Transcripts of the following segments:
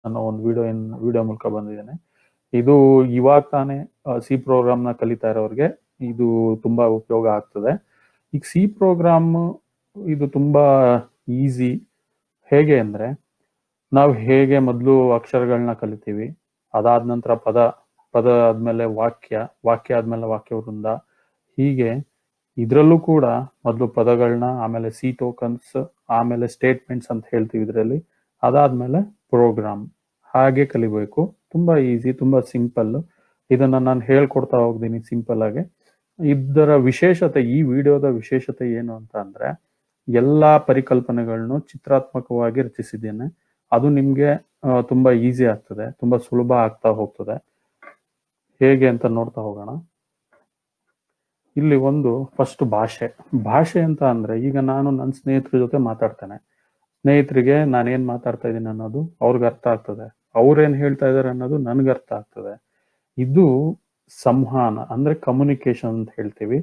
ಅನ್ನೋ ಒಂದು ವಿಡಿಯೋ ಮೂಲಕ ಬಂದಿದ್ದೇನೆ. ಇದು ಇವಾಗ ತಾನೇ ಸಿ ಪ್ರೋಗ್ರಾಮ್ನ ಕಲಿತಾ ಇರೋರಿಗೆ ಇದು ತುಂಬಾ ಉಪಯೋಗ ಆಗ್ತದೆ. ಈಗ ಸಿ ಪ್ರೋಗ್ರಾಮ್ ಇದು ತುಂಬಾ ಈಸಿ. ಹೇಗೆ ಅಂದ್ರೆ, ನಾವು ಹೇಗೆ ಮೊದಲು ಅಕ್ಷರಗಳನ್ನ ಕಲಿತೀವಿ, ಅದಾದ ನಂತರ ಪದ ಆದ್ಮೇಲೆ ವಾಕ್ಯ ಆದ್ಮೇಲೆ ವಾಕ್ಯ ವೃಂದ, ಹೀಗೆ ಇದ್ರಲ್ಲೂ ಕೂಡ ಮೊದಲು ಪದಗಳನ್ನ, ಆಮೇಲೆ ಸಿ ಟೋಕನ್ಸ್, ಆಮೇಲೆ ಸ್ಟೇಟ್ಮೆಂಟ್ಸ್ ಅಂತ ಹೇಳ್ತೀವಿ ಇದರಲ್ಲಿ, ಅದಾದ್ಮೇಲೆ ಪ್ರೋಗ್ರಾಮ್, ಹಾಗೆ ಕಲಿಬೇಕು. ತುಂಬಾ ಈಸಿ, ತುಂಬಾ ಸಿಂಪಲ್. ಇದನ್ನ ನಾನು ಹೇಳ್ಕೊಡ್ತಾ ಹೋಗ್ತೀನಿ ಸಿಂಪಲ್ ಆಗಿ. ಇದರ ವಿಶೇಷತೆ, ಈ ವಿಡಿಯೋದ ವಿಶೇಷತೆ ಏನು ಅಂತ ಅಂದ್ರೆ, ಎಲ್ಲಾ ಪರಿಕಲ್ಪನೆಗಳನ್ನು ಚಿತ್ರಾತ್ಮಕವಾಗಿ ರಚಿಸಿದ್ದೇನೆ. ಅದು ನಿಮ್ಗೆ ತುಂಬಾ ಈಸಿ ಆಗ್ತದೆ, ತುಂಬಾ ಸುಲಭ ಆಗ್ತಾ ಹೋಗ್ತದೆ. ಹೇಗೆ ಅಂತ ನೋಡ್ತಾ ಹೋಗೋಣ. ಇಲ್ಲಿ ಒಂದು ಫಸ್ಟ್ ಭಾಷೆ ಅಂತ ಅಂದ್ರೆ, ಈಗ ನಾನು ನನ್ನ ಸ್ನೇಹಿತರ ಜೊತೆ ಮಾತಾಡ್ತೇನೆ. ಸ್ನೇಹಿತರಿಗೆ ನಾನೇನ್ ಮಾತಾಡ್ತಾ ಇದ್ದೀನಿ ಅನ್ನೋದು ಅವ್ರಿಗೆ ಅರ್ಥ ಆಗ್ತದೆ, ಅವ್ರೇನ್ ಹೇಳ್ತಾ ಇದಾರೆ ಅನ್ನೋದು ನನ್ಗೆ ಅರ್ಥ ಆಗ್ತದೆ. ಇದು ಸಂವಹನ ಅಂದ್ರೆ ಕಮ್ಯುನಿಕೇಶನ್ ಅಂತ ಹೇಳ್ತೀವಿ.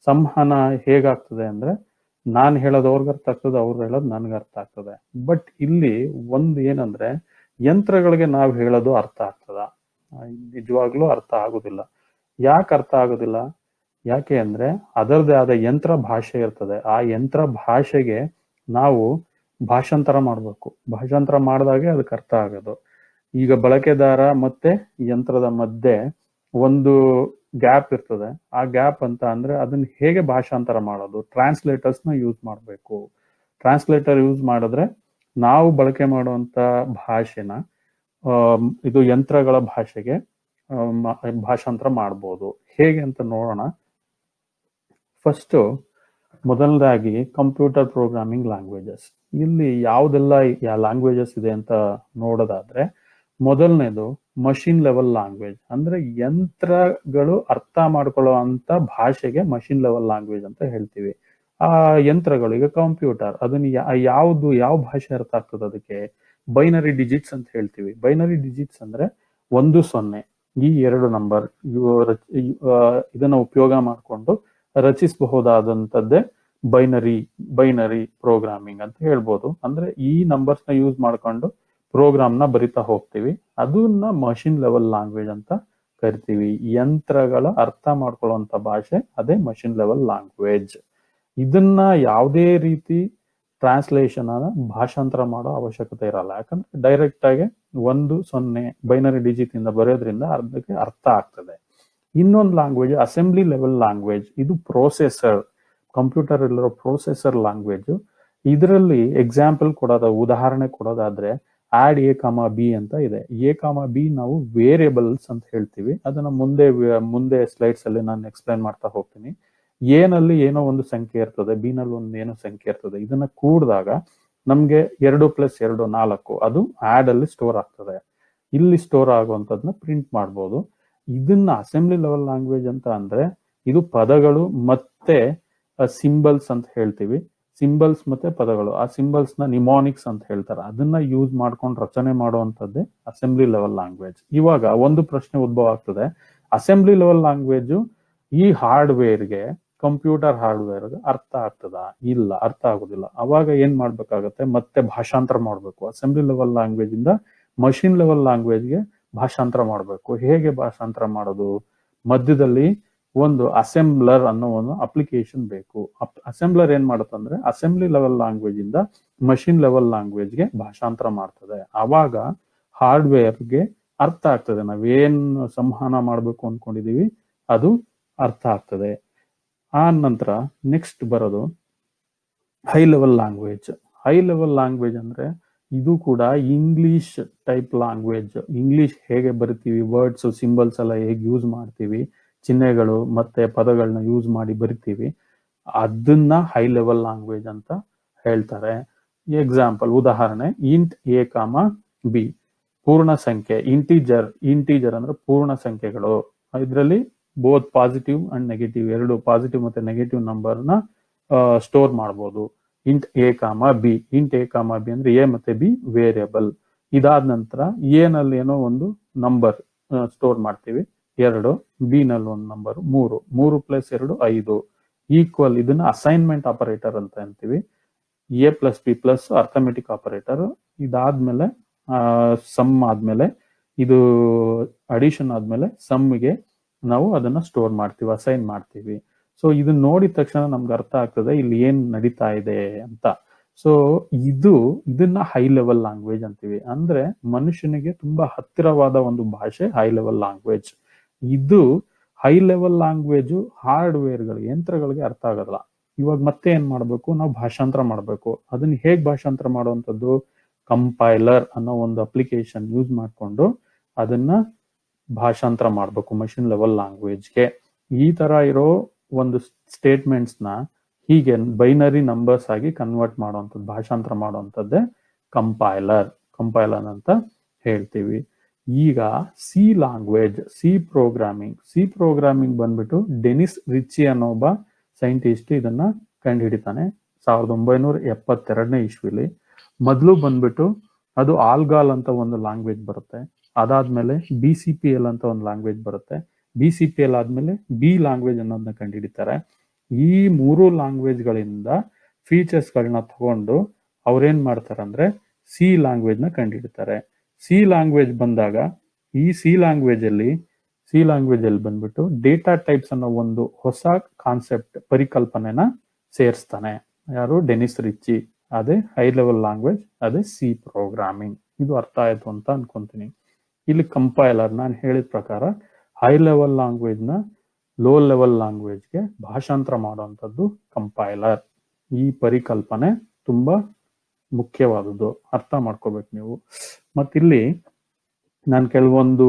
ಸಂವಹನ ಹೇಗಾಗ್ತದೆ ಅಂದ್ರೆ, ನಾನ್ ಹೇಳೋದು ಅವ್ರಿಗೆ ಅರ್ಥ ಆಗ್ತದೆ, ಅವ್ರು ಹೇಳೋದು ನನ್ಗೆ ಅರ್ಥ ಆಗ್ತದೆ. ಬಟ್ ಇಲ್ಲಿ ಒಂದು ಏನಂದ್ರೆ, ಯಂತ್ರಗಳಿಗೆ ನಾವು ಹೇಳೋದು ಅರ್ಥ ಆಗ್ತದ? ನಿಜವಾಗ್ಲೂ ಅರ್ಥ ಆಗುದಿಲ್ಲ. ಯಾಕೆ ಅರ್ಥ ಆಗುದಿಲ್ಲ? ಯಾಕೆ ಅಂದ್ರೆ, ಅದರದೇ ಆದ ಯಂತ್ರ ಭಾಷೆ ಇರ್ತದೆ. ಆ ಯಂತ್ರ ಭಾಷೆಗೆ ನಾವು ಭಾಷಾಂತರ ಮಾಡ್ಬೇಕು. ಭಾಷಾಂತರ ಮಾಡಿದಾಗೆ ಅದಕ್ಕೆ ಅರ್ಥ ಆಗೋದು. ಈಗ ಬಳಕೆದಾರ ಮತ್ತೆ ಯಂತ್ರದ ಮಧ್ಯೆ ಒಂದು ಗ್ಯಾಪ್ ಇರ್ತದೆ. ಆ ಗ್ಯಾಪ್ ಅಂತ ಅಂದ್ರೆ, ಅದನ್ನ ಹೇಗೆ ಭಾಷಾಂತರ ಮಾಡೋದು? ಟ್ರಾನ್ಸ್ಲೇಟರ್ಸ್ ನ ಯೂಸ್ ಮಾಡಬೇಕು. ಟ್ರಾನ್ಸ್ಲೇಟರ್ ಯೂಸ್ ಮಾಡಿದ್ರೆ ನಾವು ಬಳಕೆ ಮಾಡುವಂತ ಭಾಷೆನ ಇದು ಯಂತ್ರಗಳ ಭಾಷೆಗೆ ಭಾಷಾಂತರ ಮಾಡ್ಬೋದು. ಹೇಗೆ ಅಂತ ನೋಡೋಣ. ಫಸ್ಟ್ ಮೊದಲನೇದಾಗಿ ಕಂಪ್ಯೂಟರ್ ಪ್ರೋಗ್ರಾಮಿಂಗ್ ಲ್ಯಾಂಗ್ವೇಜಸ್. ಇಲ್ಲಿ ಯಾವುದೆಲ್ಲ ಲ್ಯಾಂಗ್ವೇಜಸ್ ಇದೆ ಅಂತ ನೋಡೋದಾದ್ರೆ, ಮೊದಲನೇದು ಮಷಿನ್ ಲೆವೆಲ್ ಲ್ಯಾಂಗ್ವೇಜ್. ಅಂದ್ರೆ ಯಂತ್ರಗಳು ಅರ್ಥ ಮಾಡ್ಕೊಳ್ಳೋ ಅಂತ ಭಾಷೆಗೆ ಮಷಿನ್ ಲೆವೆಲ್ ಲ್ಯಾಂಗ್ವೇಜ್ ಅಂತ ಹೇಳ್ತೀವಿ. ಆ ಯಂತ್ರಗಳು, ಈಗ ಕಂಪ್ಯೂಟರ್, ಅದನ್ನ ಯಾವ ಭಾಷೆ ಅರ್ಥ ಆಗ್ತದೆ ಅದಕ್ಕೆ? ಬೈನರಿ ಡಿಜಿಟ್ಸ್ ಅಂತ ಹೇಳ್ತೀವಿ. ಬೈನರಿ ಡಿಜಿಟ್ಸ್ ಅಂದ್ರೆ 1 0, ಈ 2 ನಂಬರ್, ಇದನ್ನ ಉಪಯೋಗ ಮಾಡಿಕೊಂಡು ರಚಿಸಬಹುದಾದಂಥದ್ದೇ ಬೈನರಿ ಪ್ರೋಗ್ರಾಮಿಂಗ್ ಅಂತ ಹೇಳ್ಬೋದು. ಅಂದ್ರೆ ಈ ನಂಬರ್ಸ್ ನ ಯೂಸ್ ಮಾಡ್ಕೊಂಡು ಪ್ರೋಗ್ರಾಮ್ ನ ಬರಿತಾ ಹೋಗ್ತೀವಿ. ಅದನ್ನ ಮಷಿನ್ ಲೆವೆಲ್ ಲ್ಯಾಂಗ್ವೇಜ್ ಅಂತ ಕರಿತೀವಿ. ಯಂತ್ರಗಳ ಅರ್ಥ ಮಾಡ್ಕೊಳ್ಳುವಂತ ಭಾಷೆ ಅದೇ ಮಷಿನ್ ಲೆವೆಲ್ ಲ್ಯಾಂಗ್ವೇಜ್. ಇದನ್ನ ಯಾವುದೇ ರೀತಿ ಟ್ರಾನ್ಸ್ಲೇಷನ್ ಭಾಷಾಂತರ ಮಾಡೋ ಅವಶ್ಯಕತೆ ಇರಲ್ಲ. ಯಾಕಂದ್ರೆ ಡೈರೆಕ್ಟ್ ಆಗಿ 1 0 ಬೈನರಿ ಡಿಜಿಟ್ ಇಂದ ಬರೆಯೋದ್ರಿಂದ ಅದಕ್ಕೆ ಅರ್ಥ ಆಗ್ತದೆ. ಇನ್ನೊಂದು ಲ್ಯಾಂಗ್ವೇಜ್ ಅಸೆಂಬ್ಲಿ ಲೆವೆಲ್ ಲ್ಯಾಂಗ್ವೇಜ್. ಇದು ಪ್ರೊಸೆಸರ್, ಕಂಪ್ಯೂಟರ್ ಇಲ್ಲಿರೋ ಪ್ರೊಸೆಸರ್ ಲ್ಯಾಂಗ್ವೇಜ್. ಇದರಲ್ಲಿ ಎಕ್ಸಾಂಪಲ್ ಉದಾಹರಣೆ ಕೊಡೋದಾದ್ರೆ, ಆಡ್ ಎ ಕಾಮ ಬಿ ಅಂತ ಇದೆ. ಎ ಕಾಮ ಬಿ ನಾವು ವೇರಿಯಬಲ್ಸ್ ಅಂತ ಹೇಳ್ತೀವಿ. ಅದನ್ನ ಮುಂದೆ ಸ್ಲೈಡ್ಸ್ ಅಲ್ಲಿ ನಾನು ಎಕ್ಸ್ಪ್ಲೈನ್ ಮಾಡ್ತಾ ಹೋಗ್ತೀನಿ. ಎ ನಲ್ಲಿ ಏನೋ ಒಂದು ಸಂಖ್ಯೆ ಇರ್ತದೆ, ಬಿ ನಲ್ಲಿ ಏನೋ ಸಂಖ್ಯೆ ಇರ್ತದೆ. ಇದನ್ನ ಕೂಡಿದಾಗ ನಮ್ಗೆ 2 + 2 4, ಅದು ಆಡ್ ಅಲ್ಲಿ ಸ್ಟೋರ್ ಆಗ್ತದೆ. ಇಲ್ಲಿ ಸ್ಟೋರ್ ಆಗುವಂತದ್ನ ಪ್ರಿಂಟ್ ಮಾಡ್ಬೋದು. ಇದನ್ನ ಅಸೆಂಬ್ಲಿ ಲೆವೆಲ್ ಲ್ಯಾಂಗ್ವೇಜ್ ಅಂತ ಅಂದ್ರೆ, ಇದು ಪದಗಳು ಮತ್ತೆ ಸಿಂಬಲ್ಸ್ ಅಂತ ಹೇಳ್ತೀವಿ. ಸಿಂಬಲ್ಸ್ ಮತ್ತೆ ಪದಗಳು, ಆ ಸಿಂಬಲ್ಸ್ ನ ನಿಮಾನಿಕ್ಸ್ ಅಂತ ಹೇಳ್ತಾರೆ. ಅದನ್ನ ಯೂಸ್ ಮಾಡ್ಕೊಂಡು ರಚನೆ ಮಾಡುವಂತದ್ದೇ ಅಸೆಂಬ್ಲಿ ಲೆವೆಲ್ ಲ್ಯಾಂಗ್ವೇಜ್. ಇವಾಗ ಒಂದು ಪ್ರಶ್ನೆ ಉದ್ಭವ ಆಗ್ತದೆ, ಅಸೆಂಬ್ಲಿ ಲೆವೆಲ್ ಲ್ಯಾಂಗ್ವೇಜ್ ಈ ಹಾರ್ಡ್ವೇರ್ಗೆ, ಕಂಪ್ಯೂಟರ್ ಹಾರ್ಡ್ವೇರ್ಗೆ ಅರ್ಥ ಆಗ್ತದ? ಇಲ್ಲ, ಅರ್ಥ ಆಗುದಿಲ್ಲ. ಅವಾಗ ಏನ್ ಮಾಡ್ಬೇಕಾಗತ್ತೆ? ಮತ್ತೆ ಭಾಷಾಂತರ ಮಾಡ್ಬೇಕು. ಅಸೆಂಬ್ಲಿ ಲೆವೆಲ್ ಲ್ಯಾಂಗ್ವೇಜ್ ಇಂದ ಮಷಿನ್ ಲೆವೆಲ್ ಲ್ಯಾಂಗ್ವೇಜ್ಗೆ ಭಾಷಾಂತರ ಮಾಡಬೇಕು. ಹೇಗೆ ಭಾಷಾಂತರ ಮಾಡೋದು? ಮಧ್ಯದಲ್ಲಿ ಒಂದು ಅಸೆಂಬ್ಲರ್ ಅನ್ನೋ ಒಂದು ಅಪ್ಲಿಕೇಶನ್ ಬೇಕು. ಅಸೆಂಬ್ಲರ್ ಏನ್ ಮಾಡುತ್ತಂದ್ರೆ, ಅಸೆಂಬ್ಲಿ ಲೆವೆಲ್ ಲ್ಯಾಂಗ್ವೇಜ್ ಇಂದ ಮಷಿನ್ ಲೆವೆಲ್ ಲ್ಯಾಂಗ್ವೇಜ್ಗೆ ಭಾಷಾಂತರ ಮಾಡ್ತದೆ. ಆವಾಗ ಹಾರ್ಡ್ವೇರ್ಗೆ ಅರ್ಥ ಆಗ್ತದೆ. ನಾವೇನ್ ಸಂವಹನ ಮಾಡ್ಬೇಕು ಅನ್ಕೊಂಡಿದೀವಿ ಅದು ಅರ್ಥ ಆಗ್ತದೆ. ಆ ನಂತರ ನೆಕ್ಸ್ಟ್ ಬರೋದು high level language. High level language ಅಂದ್ರೆ, ಇದು ಕೂಡ ಇಂಗ್ಲಿಷ್ ಟೈಪ್ ಲ್ಯಾಂಗ್ವೇಜ್. ಇಂಗ್ಲಿಷ್ ಹೇಗೆ ಬರಿತೀವಿ, ವರ್ಡ್ಸ್ ಸಿಂಬಲ್ಸ್ ಎಲ್ಲ ಹೇಗೆ ಯೂಸ್ ಮಾಡ್ತೀವಿ, ಚಿಹ್ನೆಗಳು ಮತ್ತೆ ಪದಗಳನ್ನ ಯೂಸ್ ಮಾಡಿ ಬರಿತೀವಿ, ಅದನ್ನ ಹೈ ಲೆವೆಲ್ ಲ್ಯಾಂಗ್ವೇಜ್ ಅಂತ ಹೇಳ್ತಾರೆ. ಎಕ್ಸಾಂಪಲ್, ಉದಾಹರಣೆ, ಇಂಟ್ ಎ ಕಾಮ ಬಿ, ಪೂರ್ಣ ಸಂಖ್ಯೆ. ಇಂಟೀಜರ್ ಅಂದ್ರೆ ಪೂರ್ಣ ಸಂಖ್ಯೆಗಳು. ಇದರಲ್ಲಿ both positive and negative, 2 positive ಮತ್ತೆ ನೆಗೆಟಿವ್ ನಂಬರ್ನ ಸ್ಟೋರ್ ಮಾಡ್ಬೋದು. ಇಂಟ್ ಎ ಕಾಮ ಬಿ, ಇಂಟ್ ಎ ಕಾಮ ಬಿ ಅಂದ್ರೆ ಎ ಮತ್ತೆ ಬಿ ವೇರಿಯಬಲ್. ಇದಾದ ನಂತರ ಎ ನಲ್ಲಿ ಏನೋ ಒಂದು ನಂಬರ್ ಸ್ಟೋರ್ ಮಾಡ್ತೀವಿ 2, ಬಿ ನಲ್ಲಿ ಒಂದು ನಂಬರ್ 3, 3 + 2 5 ಈಕ್ವಲ್. ಇದನ್ನ ಅಸೈನ್ಮೆಂಟ್ ಆಪರೇಟರ್ ಅಂತ ಅಂತೀವಿ. A + B plus arithmetic operator. ಇದಾದ್ಮೇಲೆ ಸಮ್ ಆದ್ಮೇಲೆ ಇದು ಅಡಿಷನ್ ಆದ್ಮೇಲೆ ಸಮ್ಗೆ ನಾವು ಅದನ್ನ ಸ್ಟೋರ್ ಮಾಡ್ತೀವಿ, ಅಸೈನ್ ಮಾಡ್ತೀವಿ. ಸೊ ಇದನ್ನ ನೋಡಿದ ತಕ್ಷಣ ನಮ್ಗೆ ಅರ್ಥ ಆಗ್ತದೆ ಇಲ್ಲಿ ಏನ್ ನಡೀತಾ ಇದೆ ಅಂತ. ಸೊ ಇದನ್ನ ಹೈ ಲೆವೆಲ್ ಲ್ಯಾಂಗ್ವೇಜ್ ಅಂತೀವಿ. ಅಂದ್ರೆ ಮನುಷ್ಯನಿಗೆ ತುಂಬಾ ಹತ್ತಿರವಾದ ಒಂದು ಭಾಷೆ ಹೈ ಲೆವೆಲ್ ಲ್ಯಾಂಗ್ವೇಜ್. ಇದು ಹೈ ಲೆವೆಲ್ ಲ್ಯಾಂಗ್ವೇಜ್ ಹಾರ್ಡ್ವೇರ್ಗಳು, ಯಂತ್ರಗಳಿಗೆ ಅರ್ಥ ಆಗಲ್ಲ. ಇವಾಗ ಮತ್ತೆ ಏನ್ ಮಾಡ್ಬೇಕು, ನಾವು ಭಾಷಾಂತರ ಮಾಡ್ಬೇಕು. ಅದನ್ನ ಹೇಗ್ ಭಾಷಾಂತರ ಮಾಡುವಂಥದ್ದು? ಕಂಪೈಲರ್ ಅನ್ನೋ ಒಂದು ಅಪ್ಲಿಕೇಶನ್ ಯೂಸ್ ಮಾಡಿಕೊಂಡು ಅದನ್ನ ಭಾಷಾಂತರ ಮಾಡ್ಬೇಕು ಮಷಿನ್ ಲೆವೆಲ್ ಲ್ಯಾಂಗ್ವೇಜ್ಗೆ. ಈ ತರ ಇರೋ ಒಂದು ಸ್ಟೇಟ್ಮೆಂಟ್ಸ್ ನ ಹೀಗೆ ಬೈನರಿ ನಂಬರ್ಸ್ ಆಗಿ ಕನ್ವರ್ಟ್ ಮಾಡುವಂಥದ್ದು, ಭಾಷಾಂತರ ಮಾಡುವಂಥದ್ದೇ ಕಂಪೈಲರ್ ಅಂತ ಹೇಳ್ತೀವಿ. ಈಗ ಸಿ ಲ್ಯಾಂಗ್ವೇಜ್, ಸಿ ಪ್ರೋಗ್ರಾಮಿಂಗ್ ಬಂದ್ಬಿಟ್ಟು ಡೆನಿಸ್ ರಿಚಿ ಅನ್ನೋ ಒಬ್ಬ ಸೈಂಟಿಸ್ಟ್ ಇದನ್ನ ಕಂಡುಹಿಡಿತಾನೆ 1972ನೇ ಇಸ್ವಿಲಿ. ಮೊದಲು ಬಂದ್ಬಿಟ್ಟು ಅದು ಆಲ್ಗಾಲ್ ಅಂತ ಒಂದು ಲ್ಯಾಂಗ್ವೇಜ್ ಬರುತ್ತೆ. ಅದಾದ್ಮೇಲೆ BCPL ಅಂತ ಒಂದು ಲ್ಯಾಂಗ್ವೇಜ್ ಬರುತ್ತೆ. BCPL ಆದ್ಮೇಲೆ ಬಿ ಲ್ಯಾಂಗ್ವೇಜ್ ಅನ್ನೋದನ್ನ ಕಂಡುಹಿಡಿತಾರೆ. ಈ 3 ಲ್ಯಾಂಗ್ವೇಜ್ಗಳಿಂದ ಫೀಚರ್ಸ್ಗಳನ್ನ ತಗೊಂಡು ಅವ್ರೇನ್ ಮಾಡ್ತಾರೆ ಅಂದ್ರೆ ಸಿ ಲ್ಯಾಂಗ್ವೇಜ್ ನ ಕಂಡುಹಿಡಿತಾರೆ. ಸಿ ಲ್ಯಾಂಗ್ವೇಜ್ ಬಂದಾಗ ಈ ಸಿ ಲ್ಯಾಂಗ್ವೇಜ್ ಅಲ್ಲಿ ಬಂದ್ಬಿಟ್ಟು ಡೇಟಾ ಟೈಪ್ಸ್ ಅನ್ನೋ ಒಂದು ಹೊಸ ಕಾನ್ಸೆಪ್ಟ್, ಪರಿಕಲ್ಪನೆನ ಸೇರಿಸ್ತಾನೆ. ಯಾರು? Denis Richie. ಅದೇ ಹೈ ಲೆವೆಲ್ ಲ್ಯಾಂಗ್ವೇಜ್, ಅದೇ ಸಿ ಪ್ರೋಗ್ರಾಮಿಂಗ್. ಇದು ಅರ್ಥ ಆಯ್ತು ಅಂತ ಅನ್ಕೊಂತೀನಿ. ಇಲ್ಲಿ ಕಂಪೈಲರ್ ನಾನು ಹೇಳಿದ ಪ್ರಕಾರ ಹೈ ಲೆವೆಲ್ ಲ್ಯಾಂಗ್ವೇಜ್ ನ ಲೋ ಲೆವೆಲ್ ಲ್ಯಾಂಗ್ವೇಜ್ಗೆ ಭಾಷಾಂತರ ಮಾಡುವಂಥದ್ದು ಕಂಪೈಲರ್. ಈ ಪರಿಕಲ್ಪನೆ ತುಂಬಾ ಮುಖ್ಯವಾದದ್ದು, ಅರ್ಥ ಮಾಡ್ಕೋಬೇಕು ನೀವು. ಮತ್ತಿಲ್ಲಿ ನಾನು ಕೆಲವೊಂದು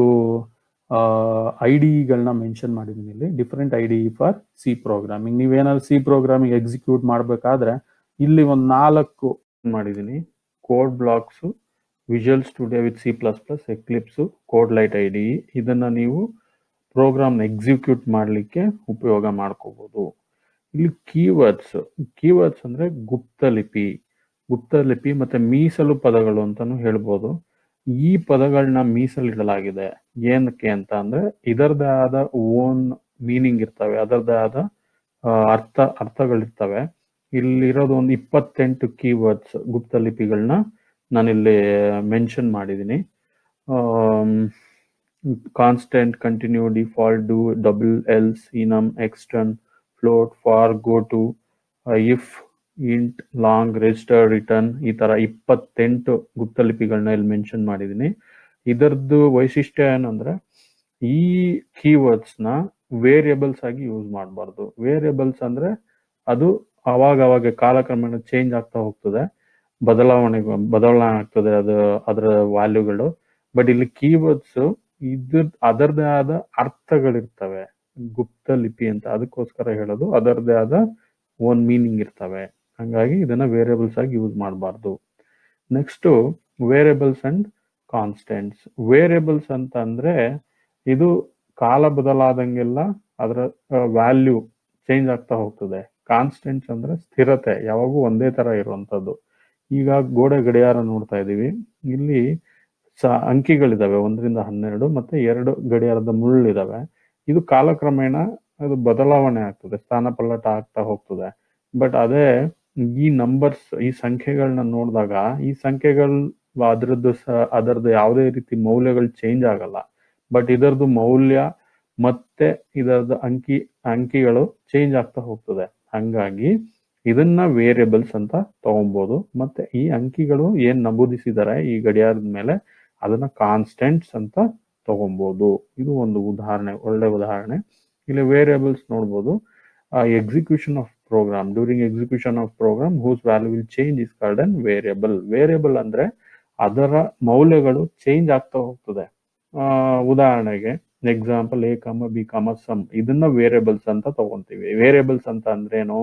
IDEಗಳನ್ನ ಮೆನ್ಷನ್ ಮಾಡಿದ್ದೀನಿ ಇಲ್ಲಿ, different IDE for C programming. ನೀವೇನಾದ್ರು ಸಿ ಪ್ರೋಗ್ರಾಮಿಂಗ್ ಎಕ್ಸಿಕ್ಯೂಟ್ ಮಾಡ್ಬೇಕಾದ್ರೆ ಇಲ್ಲಿ ಒಂದು 4 ಮಾಡಿದ್ದೀನಿ. Code blocks, visual studio with C++, Eclipse, code light IDE. ಇದನ್ನ ನೀವು ಪ್ರೋಗ್ರಾಮ್ನ ಎಕ್ಸಿಕ್ಯೂಟ್ ಮಾಡಲಿಕ್ಕೆ ಉಪಯೋಗ ಮಾಡ್ಕೋಬಹುದು. ಇಲ್ಲಿ ಕೀವರ್ಡ್ಸ್ ಅಂದ್ರೆ ಗುಪ್ತಲಿಪಿ ಮತ್ತೆ ಮೀಸಲು ಪದಗಳು ಅಂತಾನು ಹೇಳ್ಬೋದು. ಈ ಪದಗಳನ್ನ ಮೀಸಲಿಡಲಾಗಿದೆ. ಏನಕ್ಕೆ ಅಂತ ಅಂದ್ರೆ ಇದರದೇ ಆದ ಓನ್ ಮೀನಿಂಗ್ ಇರ್ತವೆ, ಅದರದೇ ಆದ ಅರ್ಥಗಳಿರ್ತವೆ. ಇಲ್ಲಿರೋದು ಒಂದು 28 ಕೀವರ್ಡ್ಸ್ ಗುಪ್ತಲಿಪಿಗಳನ್ನ ನಾನಿಲ್ಲಿ ಮೆನ್ಷನ್ ಮಾಡಿದ್ದೀನಿ. Constant, continue, default, do, double, else, enum, extern, float, for, goto, if, int, long, register, return, ಈ ತರ 28 ಗುಪ್ತಲಿಪಿಗಳನ್ನ ಇಲ್ಲಿ ಮೆನ್ಷನ್ ಮಾಡಿದ್ದೀನಿ. ಇದರದ್ದು ವೈಶಿಷ್ಟ್ಯ ಏನಂದ್ರೆ ಈ ಕೀವರ್ಡ್ಸ್ ನ ವೇರಿಯಬಲ್ಸ್ ಆಗಿ ಯೂಸ್ ಮಾಡಬಾರ್ದು. ವೇರಿಯಬಲ್ಸ್ ಅಂದ್ರೆ ಅದು ಅವಾಗ ಕಾಲಕ್ರಮೇಣ ಚೇಂಜ್ ಆಗ್ತಾ ಹೋಗ್ತದೆ, ಬದಲಾವಣೆ ಆಗ್ತದೆ ಅದರ ವ್ಯಾಲ್ಯೂಗಳು. ಬಟ್ ಇಲ್ಲಿ ಕೀವರ್ಡ್ಸ್ ಅದರದೇ ಆದ ಅರ್ಥಗಳಿರ್ತವೆ, ಗುಪ್ತ ಲಿಪಿ ಅಂತ ಅದಕ್ಕೋಸ್ಕರ ಹೇಳೋದು. ಅದರದೇ ಆದ ಓನ್ ಮೀನಿಂಗ್ ಇರ್ತವೆ, ಹಂಗಾಗಿ ಇದನ್ನ ವೇರಿಯಬಲ್ಸ್ ಆಗಿ ಯೂಸ್ ಮಾಡಬಾರ್ದು. Next variables and constants. Variables ಅಂತ ಅಂದ್ರೆ ಇದು ಕಾಲ ಬದಲಾದಂಗೆಲ್ಲ ಅದರ ವ್ಯಾಲ್ಯೂ ಚೇಂಜ್ ಆಗ್ತಾ ಹೋಗ್ತದೆ. ಕಾನ್ಸ್ಟೆಂಟ್ಸ್ ಅಂದ್ರೆ ಸ್ಥಿರತೆ, ಯಾವಾಗೂ ಒಂದೇ ತರ ಇರುವಂತದ್ದು. ಈಗ ಗೋಡೆ ಗಡಿಯಾರ ನೋಡ್ತಾ ಇದೀವಿ, ಇಲ್ಲಿ ಅಂಕಿಗಳಿದಾವೆ 1 ರಿಂದ 12 ಮತ್ತೆ 2 ಗಡಿಯಾರದ ಮುಳ್ಳಿದಾವೆ. ಇದು ಕಾಲಕ್ರಮೇಣ ಅದು ಬದಲಾವಣೆ ಆಗ್ತದೆ, ಸ್ಥಾನಪಲ್ಲಟ ಆಗ್ತಾ ಹೋಗ್ತದೆ. ಬಟ್ ಅದೇ ಈ ನಂಬರ್ಸ್, ಈ ಸಂಖ್ಯೆಗಳನ್ನ ನೋಡಿದಾಗ ಈ ಸಂಖ್ಯೆಗಳು ಅದರದ್ದು ಯಾವುದೇ ರೀತಿ ಮೌಲ್ಯಗಳು ಚೇಂಜ್ ಆಗಲ್ಲ. ಬಟ್ ಇದರದ್ದು ಮೌಲ್ಯ ಮತ್ತೆ ಇದರದ ಅಂಕಿಗಳು ಚೇಂಜ್ ಆಗ್ತಾ ಹೋಗ್ತದೆ. ಹಂಗಾಗಿ ಇದನ್ನ ವೇರಿಯಬಲ್ಸ್ ಅಂತ ತಗೊಬಹುದು. ಮತ್ತೆ ಈ ಅಂಕಿಗಳು ಏನ್ ನಮೂದಿಸಿದ್ದಾರೆ ಈ ಗಡಿಯಾರದ ಮೇಲೆ ಅದನ್ನ ಕಾನ್ಸ್ಟೆಂಟ್ಸ್ ಅಂತ ತಗೊಬಹುದು. ಇದು ಒಂದು ಉದಾಹರಣೆ, ಒಳ್ಳೆ ಉದಾಹರಣೆ. ಇಲ್ಲಿ ವೇರಿಯಬಲ್ಸ್ ನೋಡ್ಬೋದು. Execution of program, during execution of program whose value will change is called an variable. Variable ಅಂದ್ರೆ ಅದರ ಮೌಲ್ಯಗಳು ಚೇಂಜ್ ಆಗ್ತಾ ಹೋಗ್ತದೆ. ಉದಾಹರಣೆಗೆ ಎಕ್ಸಾಂಪಲ್ A, B, ಸಮ್, ಇದನ್ನ ವೇರಿಯಬಲ್ಸ್ ಅಂತ ತಗೊಂತೀವಿ. ವೇರಿಯಬಲ್ಸ್ ಅಂತ ಅಂದ್ರೇನು?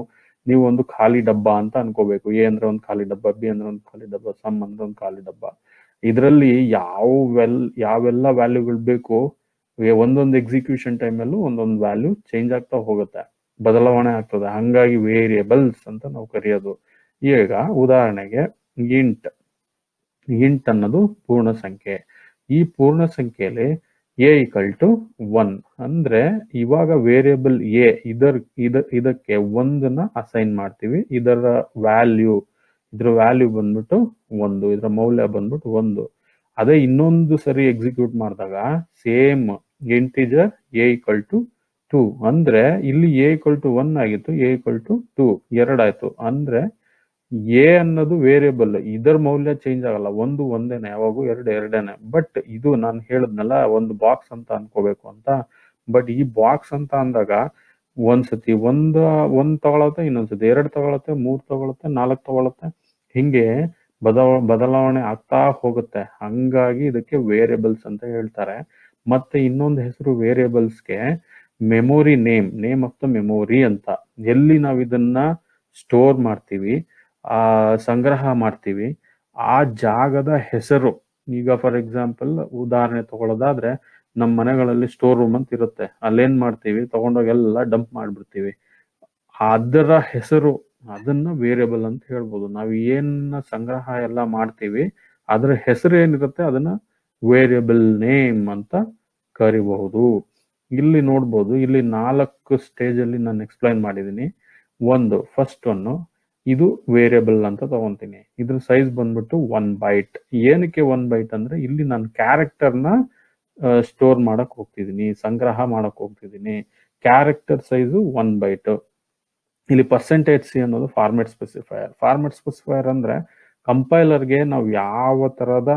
ನೀವು ಒಂದು ಖಾಲಿ ಡಬ್ಬ ಅಂತ ಅನ್ಕೋಬೇಕು. A ಅಂದ್ರೆ ಒಂದು ಖಾಲಿ ಡಬ್ಬ, B ಅಂದ್ರೆ ಒಂದು ಖಾಲಿ ಡಬ್ಬ, ಸಮ್ ಅಂದ್ರೆ ಒಂದು ಖಾಲಿ ಡಬ್ಬ. ಇದರಲ್ಲಿ ಯಾವೆಲ್ಲ ವ್ಯಾಲ್ಯೂಗಳು ಬೇಕು, ಒಂದೊಂದು ಎಕ್ಸಿಕ್ಯೂಷನ್ ಟೈಮಲ್ಲೂ ಒಂದೊಂದು ವ್ಯಾಲ್ಯೂ ಚೇಂಜ್ ಆಗ್ತಾ ಹೋಗುತ್ತೆ, ಬದಲಾವಣೆ ಆಗ್ತದೆ. ಹಂಗಾಗಿ ವೇರಿಯಬಲ್ಸ್ ಅಂತ ನಾವು ಕರೆಯೋದು. ಈಗ ಉದಾಹರಣೆಗೆ ಇಂಟ್ ಅನ್ನೋದು ಪೂರ್ಣ ಸಂಖ್ಯೆ. ಈ ಪೂರ್ಣ ಸಂಖ್ಯೆಯಲ್ಲಿ A = 1 ಅಂದ್ರೆ ಇವಾಗ ವೇರಿಯಬಲ್ A ಇದಕ್ಕೆ 1ನ ಅಸೈನ್ ಮಾಡ್ತೀವಿ. ಇದರ ವ್ಯಾಲ್ಯೂ ಬಂದ್ಬಿಟ್ಟು 1, ಇದರ ಮೌಲ್ಯ ಬಂದ್ಬಿಟ್ಟು 1. ಅದೇ ಇನ್ನೊಂದು ಸರಿ ಎಕ್ಸಿಕ್ಯೂಟ್ ಮಾಡಿದಾಗ same integer a equal to 2 ಅಂದ್ರೆ ಇಲ್ಲಿ ಎ ಈಕ್ವಲ್ ಟು 1 ಆಗಿತ್ತು, ಎ ಈಕ್ವಲ್ ಟು 2 ಎರಡಾಯ್ತು. ಅಂದ್ರೆ ಎ ಅನ್ನೋದು ವೇರಿಯಬಲ್, ಇದರ ಮೌಲ್ಯ ಚೇಂಜ್ ಆಗಲ್ಲ, ಒಂದು ಒಂದೇನೆ ಯಾವಾಗೂ, ಎರಡು ಎರಡೇನೆ. ಬಟ್ ಇದು ನಾನು ಹೇಳದ್ನಲ್ಲ ಒಂದು ಬಾಕ್ಸ್ ಅಂತ ಅನ್ಕೋಬೇಕು ಅಂತ. ಬಟ್ ಈ ಬಾಕ್ಸ್ ಅಂತ ಅಂದಾಗ ಒಂದ್ಸತಿ ಒಂದ್ ತಗೊಳತ್ತೆ, ಇನ್ನೊಂದ್ಸತಿ ಎರಡು ತಗೊಳತ್ತೆ, ಮೂರ್ ತಗೊಳತ್ತೆ, 4 ತಗೊಳತ್ತೆ, ಹಿಂಗೆ ಬದಲಾವಣೆ ಆಗ್ತಾ ಹೋಗುತ್ತೆ. ಹಂಗಾಗಿ ಇದಕ್ಕೆ ವೇರಿಯಬಲ್ಸ್ ಅಂತ ಹೇಳ್ತಾರೆ. ಮತ್ತೆ ಇನ್ನೊಂದು ಹೆಸರು ವೇರಿಯಬಲ್ಸ್ಗೆ memory name of the memory ಅಂತ. ಎಲ್ಲಿ ನಾವು ಇದನ್ನ ಸ್ಟೋರ್ ಮಾಡ್ತೀವಿ, ಸಂಗ್ರಹ ಮಾಡ್ತೀವಿ, ಆ ಜಾಗದ ಹೆಸರು. ಈಗ ಫಾರ್ ಎಕ್ಸಾಂಪಲ್ ಉದಾಹರಣೆ ತಗೊಳ್ಳೋದಾದ್ರೆ, ನಮ್ಮ ಮನೆಗಳಲ್ಲಿ ಸ್ಟೋರ್ ರೂಮ್ ಅಂತ ಇರುತ್ತೆ. ಅಲ್ಲೇನ್ ಮಾಡ್ತೀವಿ, ತಗೊಂಡೋಗಿ ಎಲ್ಲ ಡಂಪ್ ಮಾಡ್ಬಿಡ್ತೀವಿ. ಅದರ ಹೆಸರು, ಅದನ್ನ ವೇರಿಯಬಲ್ ಅಂತ ಹೇಳ್ಬೋದು. ನಾವು ಏನ್ ಸಂಗ್ರಹ ಎಲ್ಲ ಮಾಡ್ತೀವಿ ಅದರ ಹೆಸರು ಏನಿರುತ್ತೆ ಅದನ್ನ ವೇರಿಯಬಲ್ ನೇಮ್ ಅಂತ ಕರಿಬಹುದು. ಇಲ್ಲಿ ನೋಡ್ಬೋದು, ಇಲ್ಲಿ 4 ಸ್ಟೇಜ್ ಅಲ್ಲಿ ನಾನು ಎಕ್ಸ್ಪ್ಲೈನ್ ಮಾಡಿದೀನಿ. ಫಸ್ಟ್ ಒನ್ ಇದು ವೇರಿಯಬಲ್ ಅಂತ ತಗೊಂತೀನಿ. ಇದ್ರ ಸೈಜ್ ಬಂದ್ಬಿಟ್ಟು 1 ಬೈಟ್. ಏನಕ್ಕೆ 1 ಬೈಟ್ ಅಂದ್ರೆ ಇಲ್ಲಿ ನಾನು ಕ್ಯಾರೆಕ್ಟರ್ನ ಸ್ಟೋರ್ ಮಾಡಕ್ ಹೋಗ್ತಿದ್ದೀನಿ, ಸಂಗ್ರಹ ಮಾಡಕ್ ಹೋಗ್ತಿದ್ದೀನಿ. Character size 1 byte. ಇಲ್ಲಿ %c ಅನ್ನೋದು ಫಾರ್ಮೆಟ್ ಸ್ಪೆಸಿಫೈಯರ್. ಫಾರ್ಮೆಟ್ ಸ್ಪೆಸಿಫೈಯರ್ ಅಂದ್ರೆ ಕಂಪೈಲರ್ಗೆ ನಾವು ಯಾವ ತರದ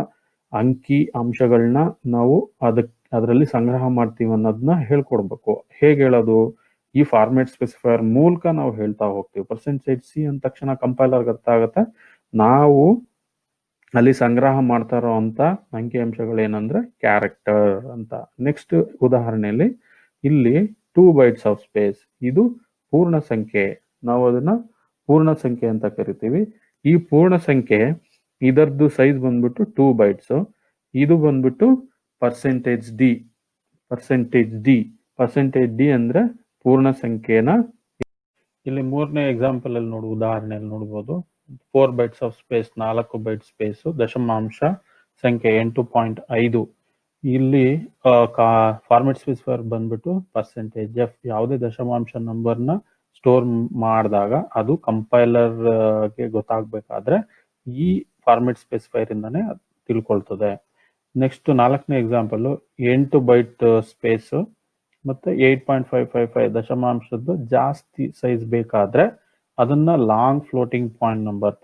ಅಂಶಗಳನ್ನ ನಾವು ಅದರಲ್ಲಿ ಸಂಗ್ರಹ ಮಾಡ್ತೀವಿ ಅನ್ನೋದನ್ನ ಹೇಳ್ಕೊಡ್ಬೇಕು. ಹೇಗೆ ಹೇಳೋದು, ಈ ಫಾರ್ಮೆಟ್ ಸ್ಪೆಸಿಫೈಯರ್ ಮೂಲಕ ನಾವು ಹೇಳ್ತಾ ಹೋಗ್ತೀವಿ. %c ಅಂದ ತಕ್ಷಣ ಕಂಪೈಲರ್ಗೆ ಅರ್ಥ ಆಗುತ್ತೆ ನಾವು ಅಲ್ಲಿ ಸಂಗ್ರಹ ಮಾಡ್ತಾ ಇರೋ ಅಂತ ಅಂಕಿಅಂಶಗಳು ಏನಂದ್ರೆ ಕ್ಯಾರೆಕ್ಟರ್ ಅಂತ. ನೆಕ್ಸ್ಟ್ ಉದಾಹರಣೆಯಲ್ಲಿ ಇಲ್ಲಿ 2 ಬೈಟ್ಸ್ ಆಫ್ ಸ್ಪೇಸ್, ಇದು ಪೂರ್ಣ ಸಂಖ್ಯೆ. ನಾವು ಅದನ್ನ ಪೂರ್ಣ ಸಂಖ್ಯೆ ಅಂತ ಕರಿತೀವಿ. ಈ ಪೂರ್ಣ ಸಂಖ್ಯೆ ಇದರದ್ದು ಸೈಜ್ ಬಂದ್ಬಿಟ್ಟು 2 ಬೈಟ್ಸ್. ಇದು ಬಂದ್ಬಿಟ್ಟು %d. %d ಅಂದ್ರೆ ಪೂರ್ಣ ಸಂಖ್ಯೆನ. ಇಲ್ಲಿ ಮೂರನೇ ಎಕ್ಸಾಂಪಲ್ ಅಲ್ಲಿ ಉದಾಹರಣೆಯಲ್ಲಿ ನೋಡ್ಬೋದು, 4 bytes of space, 4 byte space, ದಶಮಾಂಶ ಸಂಖ್ಯೆ 8.5. ಇಲ್ಲಿ ಫಾರ್ಮೆಟ್ ಸ್ಪೆಸಿಫೈಯರ್ ಬಂದ್ಬಿಟ್ಟು %f. ಯಾವುದೇ ದಶಮಾಂಶ ನಂಬರ್ನ ಸ್ಟೋರ್ ಮಾಡಿದಾಗ ಅದು ಕಂಪೈಲರ್ಗೆ ಗೊತ್ತಾಗ್ಬೇಕಾದ್ರೆ ಈ ಫಾರ್ಮೆಟ್ ಸ್ಪೆಸಿಫೈಯರ್ ಇಂದಾನೆ ತಿಳ್ಕೊಳ್ತದೆ. ನೆಕ್ಸ್ಟ್ 4ನೇ ಎಕ್ಸಾಂಪಲ್ 8 ಬೈಟ್ ಸ್ಪೇಸ್ ಮತ್ತೆ 8.555 ದಶಮಾಂಶದ್ದು ಜಾಸ್ತಿ ಸೈಜ್ ಬೇಕಾದ್ರೆ ಅದನ್ನ long floating point number,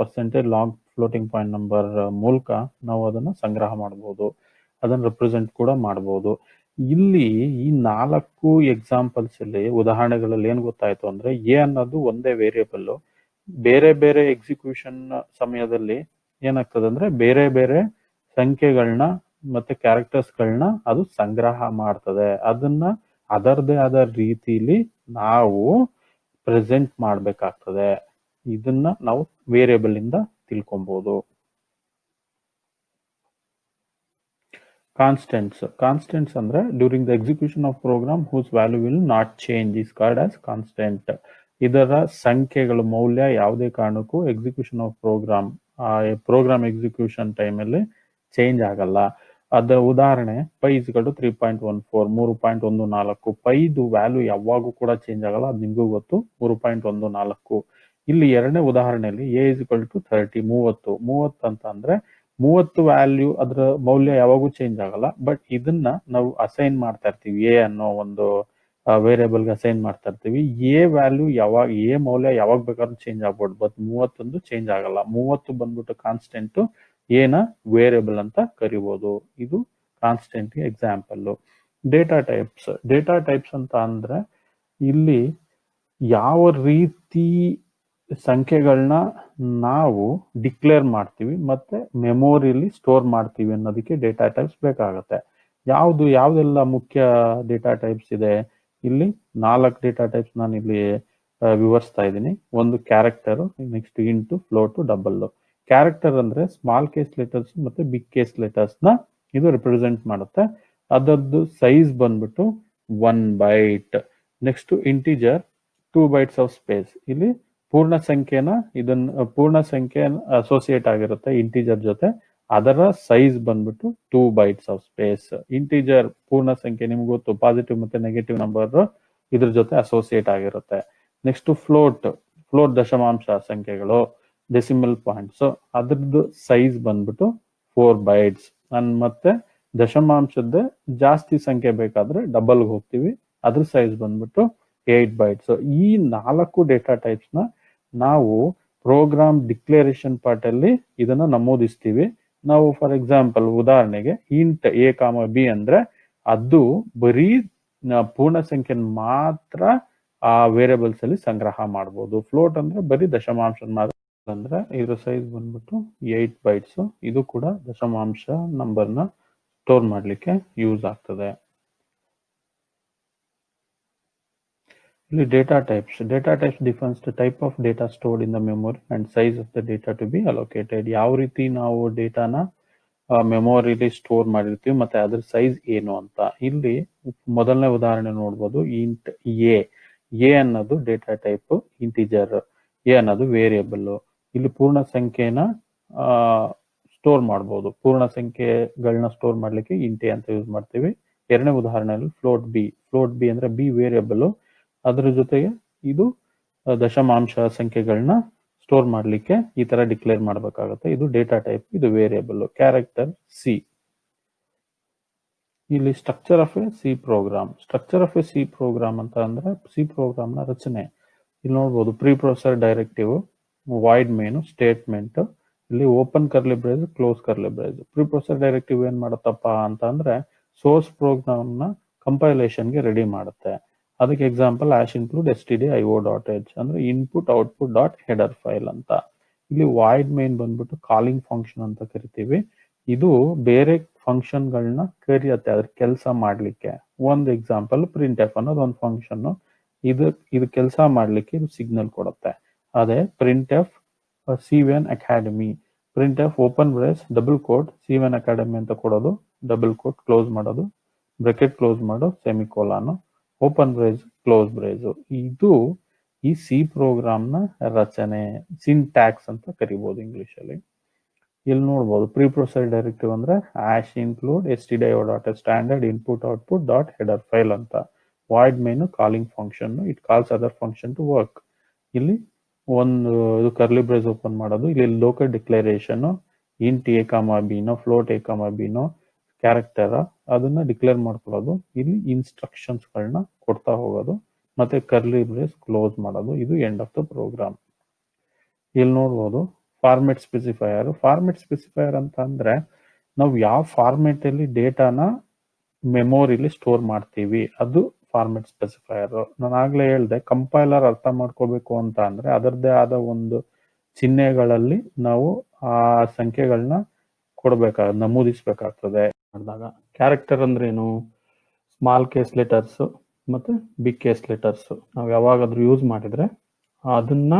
long floating point number ಮೂಲಕ ನಾವು ಅದನ್ನ ಸಂಗ್ರಹ ಮಾಡಬಹುದು, ಅದನ್ನ ರೆಪ್ರೆಸೆಂಟ್ ಕೂಡ ಮಾಡಬಹುದು. ಇಲ್ಲಿ ಈ 4 ಎಕ್ಸಾಂಪಲ್ಸ್ ಅಲ್ಲಿ, ಉದಾಹರಣೆಗಳಲ್ಲಿ ಏನ್ ಗೊತ್ತಾಯ್ತು ಅಂದ್ರೆ ಎ ಅನ್ನೋದು ಒಂದೇ ವೇರಿಯಬಲ್. ಬೇರೆ ಬೇರೆ ಎಕ್ಸಿಕ್ಯೂಷನ್ ಸಮಯದಲ್ಲಿ ಏನಾಗ್ತದೆ ಅಂದ್ರೆ ಬೇರೆ ಬೇರೆ ಸಂಖ್ಯೆಗಳನ್ನ ಮತ್ತೆ ಕ್ಯಾರೆಕ್ಟರ್ಸ್ಗಳನ್ನ ಅದು ಸಂಗ್ರಹ ಮಾಡ್ತದೆ. ಅದನ್ನ ಅದರದೇ ಆದ ರೀತಿಲಿ ನಾವು ಪ್ರೆಸೆಂಟ್ ಮಾಡ್ಬೇಕಾಗ್ತದೆ. ಇದನ್ನ ನಾವು ವೇರಿಯಬಲ್ ಇಂದ ತಿಳ್ಕೊಬಹುದು. ಕಾನ್ಸ್ಟೆಂಟ್ಸ್ ಅಂದ್ರೆ during the execution of program whose value will not change is called as constant. ಇದರ ಸಂಖ್ಯೆಗಳ ಮೌಲ್ಯ ಯಾವುದೇ ಕಾರಣಕ್ಕೂ ಎಕ್ಸಿಕ್ಯೂಷನ್ ಆಫ್ ಪ್ರೋಗ್ರಾಮ್ ಎಕ್ಸಿಕ್ಯೂಷನ್ ಟೈಮಲ್ಲಿ ಚೇಂಜ್ ಆಗಲ್ಲ. ಅದರ ಉದಾಹರಣೆ ಪೈ = 3.14, 3.14. ಪೈದು ವ್ಯಾಲ್ಯೂ ಯಾವಾಗೂ ಕೂಡ ಚೇಂಜ್ ಆಗಲ್ಲ, ಅದು ನಿಮಗೂ ಗೊತ್ತು, 3.14. ಇಲ್ಲಿ ಎರಡನೇ ಉದಾಹರಣೆಯಲ್ಲಿ ಎ = 30, 30 ಅಂತ ಅಂದ್ರೆ 30 ವ್ಯಾಲ್ಯೂ, ಅದರ ಮೌಲ್ಯ ಯಾವಾಗೂ ಚೇಂಜ್ ಆಗಲ್ಲ. ಬಟ್ ಇದನ್ನ ನಾವು ಅಸೈನ್ ಮಾಡ್ತಾ ಇರ್ತೀವಿ, ಎ ಅನ್ನೋ ಒಂದು ವೇರಿಯಬಲ್ಗೆ ಅಸೈನ್ ಮಾಡ್ತಾ ಇರ್ತೀವಿ. ಎ ಮೌಲ್ಯ ಯಾವಾಗ ಬೇಕಾದ್ರೂ ಚೇಂಜ್ ಆಗ್ಬೋದು, ಬಟ್ 30 ಚೇಂಜ್ ಆಗಲ್ಲ. 30 ಬಂದ್ಬಿಟ್ಟು ಕಾನ್ಸ್ಟೆಂಟ್, ಏನ ವೇರಿಯಬಲ್ ಅಂತ ಕರಿಬಹುದು. ಇದು ಕಾನ್ಸ್ಟೆಂಟ್ ಎಕ್ಸಾಂಪಲ್. ಡೇಟಾ ಟೈಪ್ಸ್ ಅಂತ ಅಂದ್ರೆ ಇಲ್ಲಿ ಯಾವ ರೀತಿ ಸಂಖ್ಯೆಗಳನ್ನ ನಾವು ಡಿಕ್ಲೇರ್ ಮಾಡ್ತೀವಿ ಮತ್ತೆ ಮೆಮೊರಿಲಿ ಸ್ಟೋರ್ ಮಾಡ್ತೀವಿ ಅನ್ನೋದಕ್ಕೆ ಡೇಟಾ ಟೈಪ್ಸ್ ಬೇಕಾಗುತ್ತೆ. ಯಾವ್ದೆಲ್ಲ ಮುಖ್ಯ ಡೇಟಾ ಟೈಪ್ಸ್ ಇದೆ, ಇಲ್ಲಿ 4 ಡೇಟಾ ಟೈಪ್ಸ್ ನಾನು ಇಲ್ಲಿ ವಿವರಿಸ್ತಾ ಇದ್ದೀನಿ. ಒಂದು character, next int, float, double. Character ಅಂದ್ರೆ ಸ್ಮಾಲ್ ಕೇಸ್ ಲೆಟರ್ಸ್ ಮತ್ತೆ ಬಿಗ್ ಕೇಸ್ ಲೆಟರ್ಸ್ ನ ಇದು ರಿಪ್ರೆಸೆಂಟ್ ಮಾಡುತ್ತೆ. ಅದರದ್ದು ಸೈಜ್ ಬಂದ್ಬಿಟ್ಟು 1 byte. Next integer, 2 bytes of space. ಇಲ್ಲಿ ಪೂರ್ಣ ಸಂಖ್ಯೆ ಅಸೋಸಿಯೇಟ್ ಆಗಿರುತ್ತೆ ಇಂಟಿಜರ್ ಜೊತೆ, ಅದರ ಸೈಜ್ ಬಂದ್ಬಿಟ್ಟು 2 ಬೈಟ್ಸ್ ಆಫ್ ಸ್ಪೇಸ್. ಇಂಟಿಜರ್ ಪೂರ್ಣ ಸಂಖ್ಯೆ, ನಿಮ್ಗೆ ಗೊತ್ತು, ಪಾಸಿಟಿವ್ ಮತ್ತೆ ನೆಗೆಟಿವ್ ನಂಬರ್ ಇದ್ರ ಜೊತೆ ಅಸೋಸಿಯೇಟ್ ಆಗಿರುತ್ತೆ. ನೆಕ್ಸ್ಟ್ ಫ್ಲೋಟ್ ದಶಮಾಂಶ ಸಂಖ್ಯೆಗಳು, ಡೆಸಿಮಲ್ ಪಾಯಿಂಟ್ಸ್, ಅದ್ರದ್ದು ಸೈಜ್ ಬಂದ್ಬಿಟ್ಟು 4 ಬೈಟ್ಸ್. ಮತ್ತೆ ದಶಮಾಂಶದ ಜಾಸ್ತಿ ಸಂಖ್ಯೆ ಬೇಕಾದ್ರೆ ಡಬಲ್ಗೆ ಹೋಗ್ತೀವಿ, ಅದ್ರ ಸೈಜ್ ಬಂದ್ಬಿಟ್ಟು 8 ಬೈಟ್ಸ್. ಈ 4 ಡೇಟಾ ಟೈಪ್ಸ್ ನ ನಾವು ಪ್ರೋಗ್ರಾಮ್ ಡಿಕ್ಲೇರೇಷನ್ ಪಾರ್ಟ್ ಅಲ್ಲಿ ಇದನ್ನ ನಮೂದಿಸ್ತೀವಿ. ನಾವು ಫಾರ್ ಎಕ್ಸಾಂಪಲ್ ಉದಾಹರಣೆಗೆ ಇಂಟ್ ಎ ಕಾಮ ಬಿ ಅಂದ್ರೆ ಅದು ಬರೀ ಪೂರ್ಣ ಸಂಖ್ಯೆ ಮಾತ್ರ ಆ ವೇರಿಯೇಬಲ್ಸ್ ಅಲ್ಲಿ ಸಂಗ್ರಹ ಮಾಡಬಹುದು. ಫ್ಲೋಟ್ ಅಂದ್ರೆ ಬರೀ ದಶಮಾಂಶ ಮಾತ್ರ. ಅಂದ್ರೆ ಇದ್ರ ಸೈಜ್ ಬಂದ್ಬಿಟ್ಟು 8 ಬೈಟ್ಸ್. ಇದು ಕೂಡ ದಶಮಾಂಶ ನಂಬರ್ನ ಸ್ಟೋರ್ ಮಾಡ್ಲಿಕ್ಕೆ ಯೂಸ್ ಆಗ್ತದೆ. ಇಲ್ಲಿ data types defines the type of data stored in the memory and size of the data to be allocated. ಯಾವ ರೀತಿ ನಾವು ಡೇಟಾನ ಮೆಮೊರಿಲಿ ಸ್ಟೋರ್ ಮಾಡಿರ್ತೀವಿ ಮತ್ತೆ ಅದ್ರ ಸೈಜ್ ಏನು ಅಂತ. ಇಲ್ಲಿ ಮೊದಲನೇ ಉದಾಹರಣೆ ನೋಡ್ಬೋದು. ಇಂಟ್ ಎ ಅನ್ನೋದು ಡೇಟಾ ಟೈಪ್ ಇಂಟಿಜರ್, ಎ ಅನ್ನೋದು ವೇರಿಯೇಬಲ್. ಇಲ್ಲಿ ಪೂರ್ಣ ಸಂಖ್ಯೆನ ಸ್ಟೋರ್ ಮಾಡ್ಬೋದು. ಪೂರ್ಣ ಸಂಖ್ಯೆಗಳನ್ನ ಸ್ಟೋರ್ ಮಾಡ್ಲಿಕ್ಕೆ ಇಂಟ್ ಎ ಅಂತ ಯೂಸ್ ಮಾಡ್ತೀವಿ. ಎರಡನೇ ಉದಾಹರಣೆಯಲ್ಲಿ ಫ್ಲೋಟ್ ಬಿ ಅಂದ್ರೆ ಬಿ ವೇರಿಯೇಬಲ್, ಅದ್ರ ಜೊತೆಗೆ ಇದು ದಶಮಾಂಶ ಸಂಖ್ಯೆಗಳನ್ನ ಸ್ಟೋರ್ ಮಾಡ್ಲಿಕ್ಕೆ ಈ ತರ ಡಿಕ್ಲೇರ್ ಮಾಡ್ಬೇಕಾಗತ್ತೆ. ಇದು ಡೇಟಾ ಟೈಪ್, ಇದು ವೇರಿಯೇಬಲ್. Character C. ಇಲ್ಲಿ structure of a C program ಅಂತ ಅಂದ್ರೆ ಸಿ ಪ್ರೋಗ್ರಾಮ್ ನ ರಚನೆ. ಇಲ್ಲಿ ನೋಡ್ಬೋದು preprocessor directive, void main, statement, ಇಲ್ಲಿ open curly brace, close curly brace. Preprocessor directive ಏನ್ ಮಾಡುತ್ತಪ್ಪ ಅಂತ ಅಂದ್ರೆ ಸೋರ್ಸ್ ಪ್ರೋಗ್ರಾಮ್ ನ ಕಂಪೈಲೇಷನ್ ಗೆ ರೆಡಿ ಮಾಡುತ್ತೆ. ಅದಕ್ಕೆ ಎಕ್ಸಾಂಪಲ್ include stdio.h ಅಂದ್ರೆ input output dot header file ಅಂತ. ಇಲ್ಲಿ ವಾಯ್ಡ್ ಮೇನ್ ಬಂದ್ಬಿಟ್ಟು ಕಾಲಿಂಗ್ ಫಂಕ್ಷನ್ ಅಂತ ಕರಿತೀವಿ. ಇದು ಬೇರೆ ಫಂಕ್ಷನ್ ಗಳನ್ನ ಕರೆಯುತ್ತೆ ಅದ್ರ ಕೆಲಸ ಮಾಡ್ಲಿಕ್ಕೆ. ಒಂದು ಎಕ್ಸಾಂಪಲ್ ಪ್ರಿಂಟ್ ಎಫ್ ಅನ್ನೋದು ಒಂದು ಫಂಕ್ಷನ್. ಇದು ಕೆಲಸ ಮಾಡ್ಲಿಕ್ಕೆ ಇದು ಸಿಗ್ನಲ್ ಕೊಡುತ್ತೆ. ಅದೇ print f C1 academy, print f open brace double quote C1 academy ಅಂತ ಕೊಡೋದು, ಡಬಲ್ ಕೋಟ್ ಕ್ಲೋಸ್ ಮಾಡೋದು, ಬ್ರಾಕೆಟ್ ಕ್ಲೋಸ್ ಮಾಡೋ, semicolon, open brace close brace. ಇದು ಈ ಸಿ ಪ್ರೋಗ್ರಾಮ್ ನ ರಚನೆ, ಸಿಂಟ್ಯಾಕ್ಸ್ ಅಂತ ಕರಿಬಹುದು ಇಂಗ್ಲಿಷ್ ಅಲ್ಲಿ. ಇಲ್ಲಿ ನೋಡ್ಬೋದು ಪ್ರಿಪ್ರೊಸೆಸರ್ ಡೈರೆಕ್ಟಿವ್ ಅಂದ್ರೆ include stdio.h standard input output dot header file ಅಂತ. Void main calling function, it calls other function to work. ಇಲ್ಲಿ ಒಂದು ಕರ್ಲಿ ಬ್ರೇಸ್ ಓಪನ್ ಮಾಡೋದು. ಇಲ್ಲಿ ಲೋಕಲ್ ಡಿಕ್ಲರೇಷನ್ ಇಂಟ್ ಎ ಕಾಮ ಬಿನೋ, ಫ್ಲೋಟ್ ಎ ಕಾಮ ಬಿನೋ, ಕ್ಯಾರೆಕ್ಟರ್ ಅದನ್ನ ಡಿಕ್ಲೇರ್ ಮಾಡ್ಕೊಳ್ಳೋದು. ಇಲ್ಲಿ ಇನ್ಸ್ಟ್ರಕ್ಷನ್ಸ್ ಗಳನ್ನ ಕೊಡ್ತಾ ಹೋಗೋದು, ಮತ್ತೆ ಕರ್ಲಿ ಬ್ರೇಸ್ ಕ್ಲೋಸ್ ಮಾಡೋದು. ಇದು ಎಂಡ್ ಆಫ್ ದ ಪ್ರೋಗ್ರಾಮ್. ಇಲ್ಲಿ ನೋಡ್ಬೋದು ಫಾರ್ಮೆಟ್ ಸ್ಪೆಸಿಫೈಯರ್ ಅಂತ ಅಂದ್ರೆ ನಾವು ಯಾವ ಫಾರ್ಮೆಟ್ ಅಲ್ಲಿ ಡೇಟಾನ ಮೆಮೊರಿಲಿ ಸ್ಟೋರ್ ಮಾಡ್ತೀವಿ ಅದು ಫಾರ್ಮೆಟ್ ಸ್ಪೆಸಿಫೈಯರ್. ನಾನು ಆಗ್ಲೇ ಹೇಳ್ದೆ ಕಂಪೈಲರ್ ಅರ್ಥ ಮಾಡ್ಕೋಬೇಕು ಅಂತ ಅಂದ್ರೆ ಅದರದ್ದೇ ಆದ ಒಂದು ಚಿಹ್ನೆಗಳಲ್ಲಿ ನಾವು ಆ ಸಂಖ್ಯೆಗಳನ್ನ ನಮೂದಿಸ್ಬೇಕಾಗ್ತದೆ. ಮಾಡಿದಾಗ ಕ್ಯಾರೆಕ್ಟರ್ ಅಂದ್ರೇನು? ಸ್ಮಾಲ್ ಕೇಸ್ ಲೆಟರ್ಸ್ ಮತ್ತೆ ಬಿಗ್ ಕೇಸ್ ಲೆಟರ್ಸ್ ನಾವು ಯಾವಾಗಾದ್ರೂ ಯೂಸ್ ಮಾಡಿದ್ರೆ ಅದನ್ನ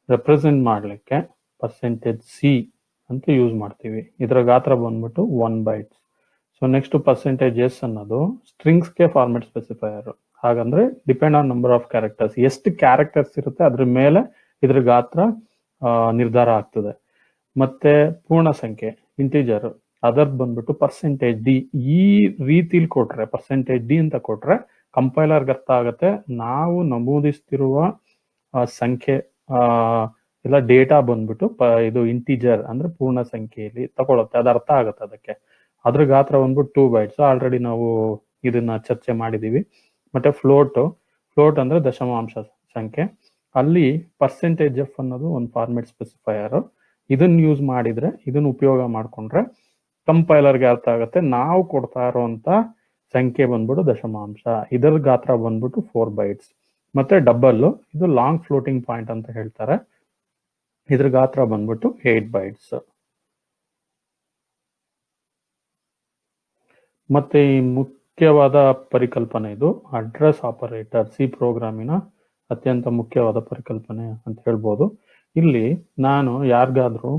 ರೆಪ್ರೆಸೆಂಟ್ ಮಾಡ್ಲಿಕ್ಕೆ %C ಅಂತ ಯೂಸ್ ಮಾಡ್ತೀವಿ. ಇದರ ಗಾತ್ರ ಬಂದ್ಬಿಟ್ಟು 1 ಬೈಟ್ಸ್. ಸೊ ನೆಕ್ಸ್ಟ್ %S ಅನ್ನೋದು ಸ್ಟ್ರಿಂಗ್ಸ್ಗೆ ಫಾರ್ಮೆಟ್ ಸ್ಪೆಸಿಫೈಯರ್. ಹಾಗಂದ್ರೆ depend on number of characters, ಎಷ್ಟು ಕ್ಯಾರೆಕ್ಟರ್ಸ್ ಇರುತ್ತೆ ಅದ್ರ ಮೇಲೆ ಇದ್ರ ಗಾತ್ರ ನಿರ್ಧಾರ ಆಗ್ತದೆ. ಮತ್ತೆ ಪೂರ್ಣ ಸಂಖ್ಯೆ ಇಂಟಿಜರ್, ಅದರ್ ಬಂದ್ಬಿಟ್ಟು %D. ಈ ರೀತಿಲಿ ಕೊಟ್ರೆ %D ಅಂತ ಕೊಟ್ರೆ ಕಂಪೈಲರ್ಗೆ ಅರ್ಥ ಆಗತ್ತೆ ನಾವು ನಮೂದಿಸ್ತಿರುವ ಸಂಖ್ಯೆ ಇಲ್ಲ ಡೇಟಾ ಬಂದ್ಬಿಟ್ಟು ಇದು ಇಂಟಿಜರ್ ಅಂದ್ರೆ ಪೂರ್ಣ ಸಂಖ್ಯೆಯಲ್ಲಿ ತಗೊಳುತ್ತೆ, ಅದು ಅರ್ಥ ಆಗುತ್ತೆ ಅದಕ್ಕೆ. ಅದ್ರ ಗಾತ್ರ ಬಂದ್ಬಿಟ್ಟು 2 ಬೈಟ್ಸ್. ಆಲ್ರೆಡಿ ನಾವು ಇದನ್ನ ಚರ್ಚೆ ಮಾಡಿದೀವಿ. ಮತ್ತೆ ಫ್ಲೋಟ್ ಅಂದ್ರೆ ದಶಮಾಂಶ ಸಂಖ್ಯೆ. ಅಲ್ಲಿ %F ಅನ್ನೋದು ಒಂದು ಫಾರ್ಮೆಟ್ ಸ್ಪೆಸಿಫೈಯರ್. ಇದನ್ನ ಯೂಸ್ ಮಾಡಿದ್ರೆ, ಇದನ್ನ ಉಪಯೋಗ ಮಾಡ್ಕೊಂಡ್ರೆ ಕಂಪೈಲರ್ಗೆ ಅರ್ಥ ಆಗುತ್ತೆ ನಾವು ಕೊಡ್ತಾ ಇರೋಂತ ಸಂಖ್ಯೆ ಬಂದ್ಬಿಟ್ಟು ದಶಮಾಂಶ, ಇದರ ಗಾತ್ರ ಬಂದ್ಬಿಟ್ಟು 4 ಬೈಟ್ಸ್. ಮತ್ತೆ ಡಬಲ್, ಇದು ಲಾಂಗ್ ಫ್ಲೋಟಿಂಗ್ ಪಾಯಿಂಟ್ ಅಂತ ಹೇಳ್ತಾರೆ, ಇದ್ರ ಗಾತ್ರ ಬಂದ್ಬಿಟ್ಟು 8 ಬೈಟ್ಸ್. ಮತ್ತೆ ಈ ಮುಖ್ಯವಾದ ಪರಿಕಲ್ಪನೆ ಇದು ಅಡ್ರೆಸ್ ಆಪರೇಟರ್, ಸಿ ಪ್ರೋಗ್ರಾಮಿನ ಅತ್ಯಂತ ಮುಖ್ಯವಾದ ಪರಿಕಲ್ಪನೆ ಅಂತ ಹೇಳ್ಬೋದು. ಇಲ್ಲಿ ನಾನು ಯಾರಿಗಾದ್ರೂ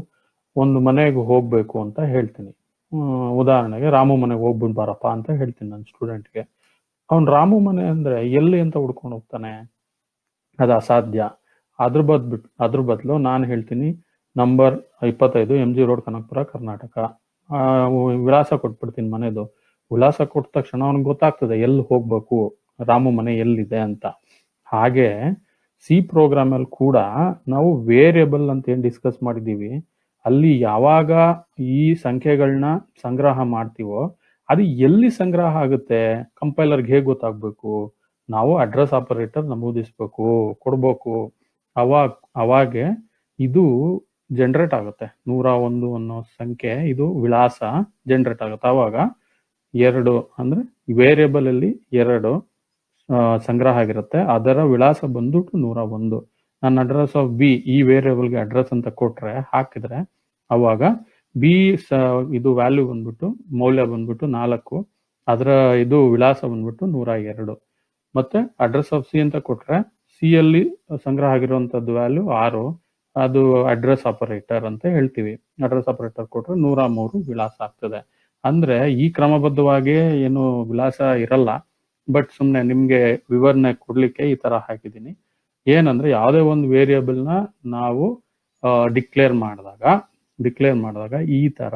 ಒಂದು ಮನೆಗೆ ಹೋಗ್ಬೇಕು ಅಂತ ಹೇಳ್ತೀನಿ. ಉದಾಹರಣೆಗೆ ರಾಮು ಮನೆಗೆ ಹೋಗ್ಬಿಟ್ಟು ಬಾರಪ್ಪ ಅಂತ ಹೇಳ್ತೀನಿ ನನ್ನ ಸ್ಟೂಡೆಂಟ್ಗೆ. ಅವ್ನು ರಾಮು ಮನೆ ಅಂದ್ರೆ ಎಲ್ಲಿ ಅಂತ ಹುಡ್ಕೊಂಡು ಹೋಗ್ತಾನೆ, ಅದು ಅಸಾಧ್ಯ. ಅದ್ರ ಬದಲು ನಾನು ಹೇಳ್ತೀನಿ number 25 MG road, Kanakapura, Karnataka. ವಿಳಾಸ ಕೊಟ್ಬಿಡ್ತೀನಿ ಮನೆದು. ವಿಳಾಸ ಕೊಟ್ಟ ತಕ್ಷಣ ಅವ್ನಿಗೆ ಗೊತ್ತಾಗ್ತದೆ ಎಲ್ಲಿ ಹೋಗ್ಬೇಕು, ರಾಮು ಮನೆ ಎಲ್ಲಿದೆ ಅಂತ. ಹಾಗೆ ಸಿ ಪ್ರೋಗ್ರಾಮ್ ಅಲ್ಲಿ ಕೂಡ ನಾವು ವೇರಿಯೇಬಲ್ ಅಂತ ಏನ್ ಡಿಸ್ಕಸ್ ಮಾಡಿದೀವಿ ಅಲ್ಲಿ ಯಾವಾಗ ಈ ಸಂಖ್ಯೆಗಳನ್ನ ಸಂಗ್ರಹ ಮಾಡ್ತೀವೋ ಅದು ಎಲ್ಲಿ ಸಂಗ್ರಹ ಆಗುತ್ತೆ ಕಂಪೈಲರ್ಗೆ ಹೇಗೆ ಗೊತ್ತಾಗ್ಬೇಕು? ನಾವು ಅಡ್ರೆಸ್ ಆಪರೇಟರ್ ನಮೂದಿಸ್ಬೇಕು, ಕೊಡ್ಬೇಕು. ಅವಾಗೆ ಇದು ಜನರೇಟ್ ಆಗುತ್ತೆ. 101 ಅನ್ನೋ ಸಂಖ್ಯೆ ಇದು ವಿಳಾಸ ಜನರೇಟ್ ಆಗುತ್ತೆ. ಅವಾಗ 2 ಅಂದ್ರೆ ವೇರಿಯಬಲ್ ಅಲ್ಲಿ 2 ಸಂಗ್ರಹ ಆಗಿರುತ್ತೆ. ಅದರ ವಿಳಾಸ ಬಂದ್ಬಿಟ್ಟು 101. ನನ್ನ ಅಡ್ರೆಸ್ ಆಫ್ ಬಿ ಈ ವೇರಿಯಬಲ್ಗೆ ಅಡ್ರೆಸ್ ಅಂತ ಕೊಟ್ರೆ ಹಾಕಿದ್ರೆ ಅವಾಗ ಬಿ ಇದು ವ್ಯಾಲ್ಯೂ ಬಂದ್ಬಿಟ್ಟು ಮೌಲ್ಯ ಬಂದ್ಬಿಟ್ಟು 4, ಅದರ ಇದು ವಿಳಾಸ ಬಂದ್ಬಿಟ್ಟು 102. ಮತ್ತೆ ಅಡ್ರೆಸ್ ಆಫ್ ಸಿ ಅಂತ ಕೊಟ್ರೆ ಸಿ ಅಲ್ಲಿ ಸಂಗ್ರಹ ಆಗಿರುವಂತದ್ದು ವ್ಯಾಲ್ಯೂ 6, ಅದು ಅಡ್ರೆಸ್ ಆಪರೇಟರ್ ಅಂತ ಹೇಳ್ತೀವಿ. ಅಡ್ರೆಸ್ ಆಪರೇಟರ್ ಕೊಟ್ರೆ 103 ವಿಳಾಸ ಆಗ್ತದೆ. ಅಂದ್ರೆ ಈ ಕ್ರಮಬದ್ಧವಾಗಿ ಏನು ವಿಳಾಸ ಇರಲ್ಲ, ಬಟ್ ಸುಮ್ಮನೆ ನಿಮ್ಗೆ ವಿವರಣೆ ಕೊಡ್ಲಿಕ್ಕೆ ಈ ತರ ಹಾಕಿದ್ದೀನಿ. ಏನಂದ್ರೆ ಯಾವುದೇ ಒಂದು ವೇರಿಯಬಲ್ನ ನಾವು ಡಿಕ್ಲೇರ್ ಮಾಡಿದಾಗ ಈ ತರ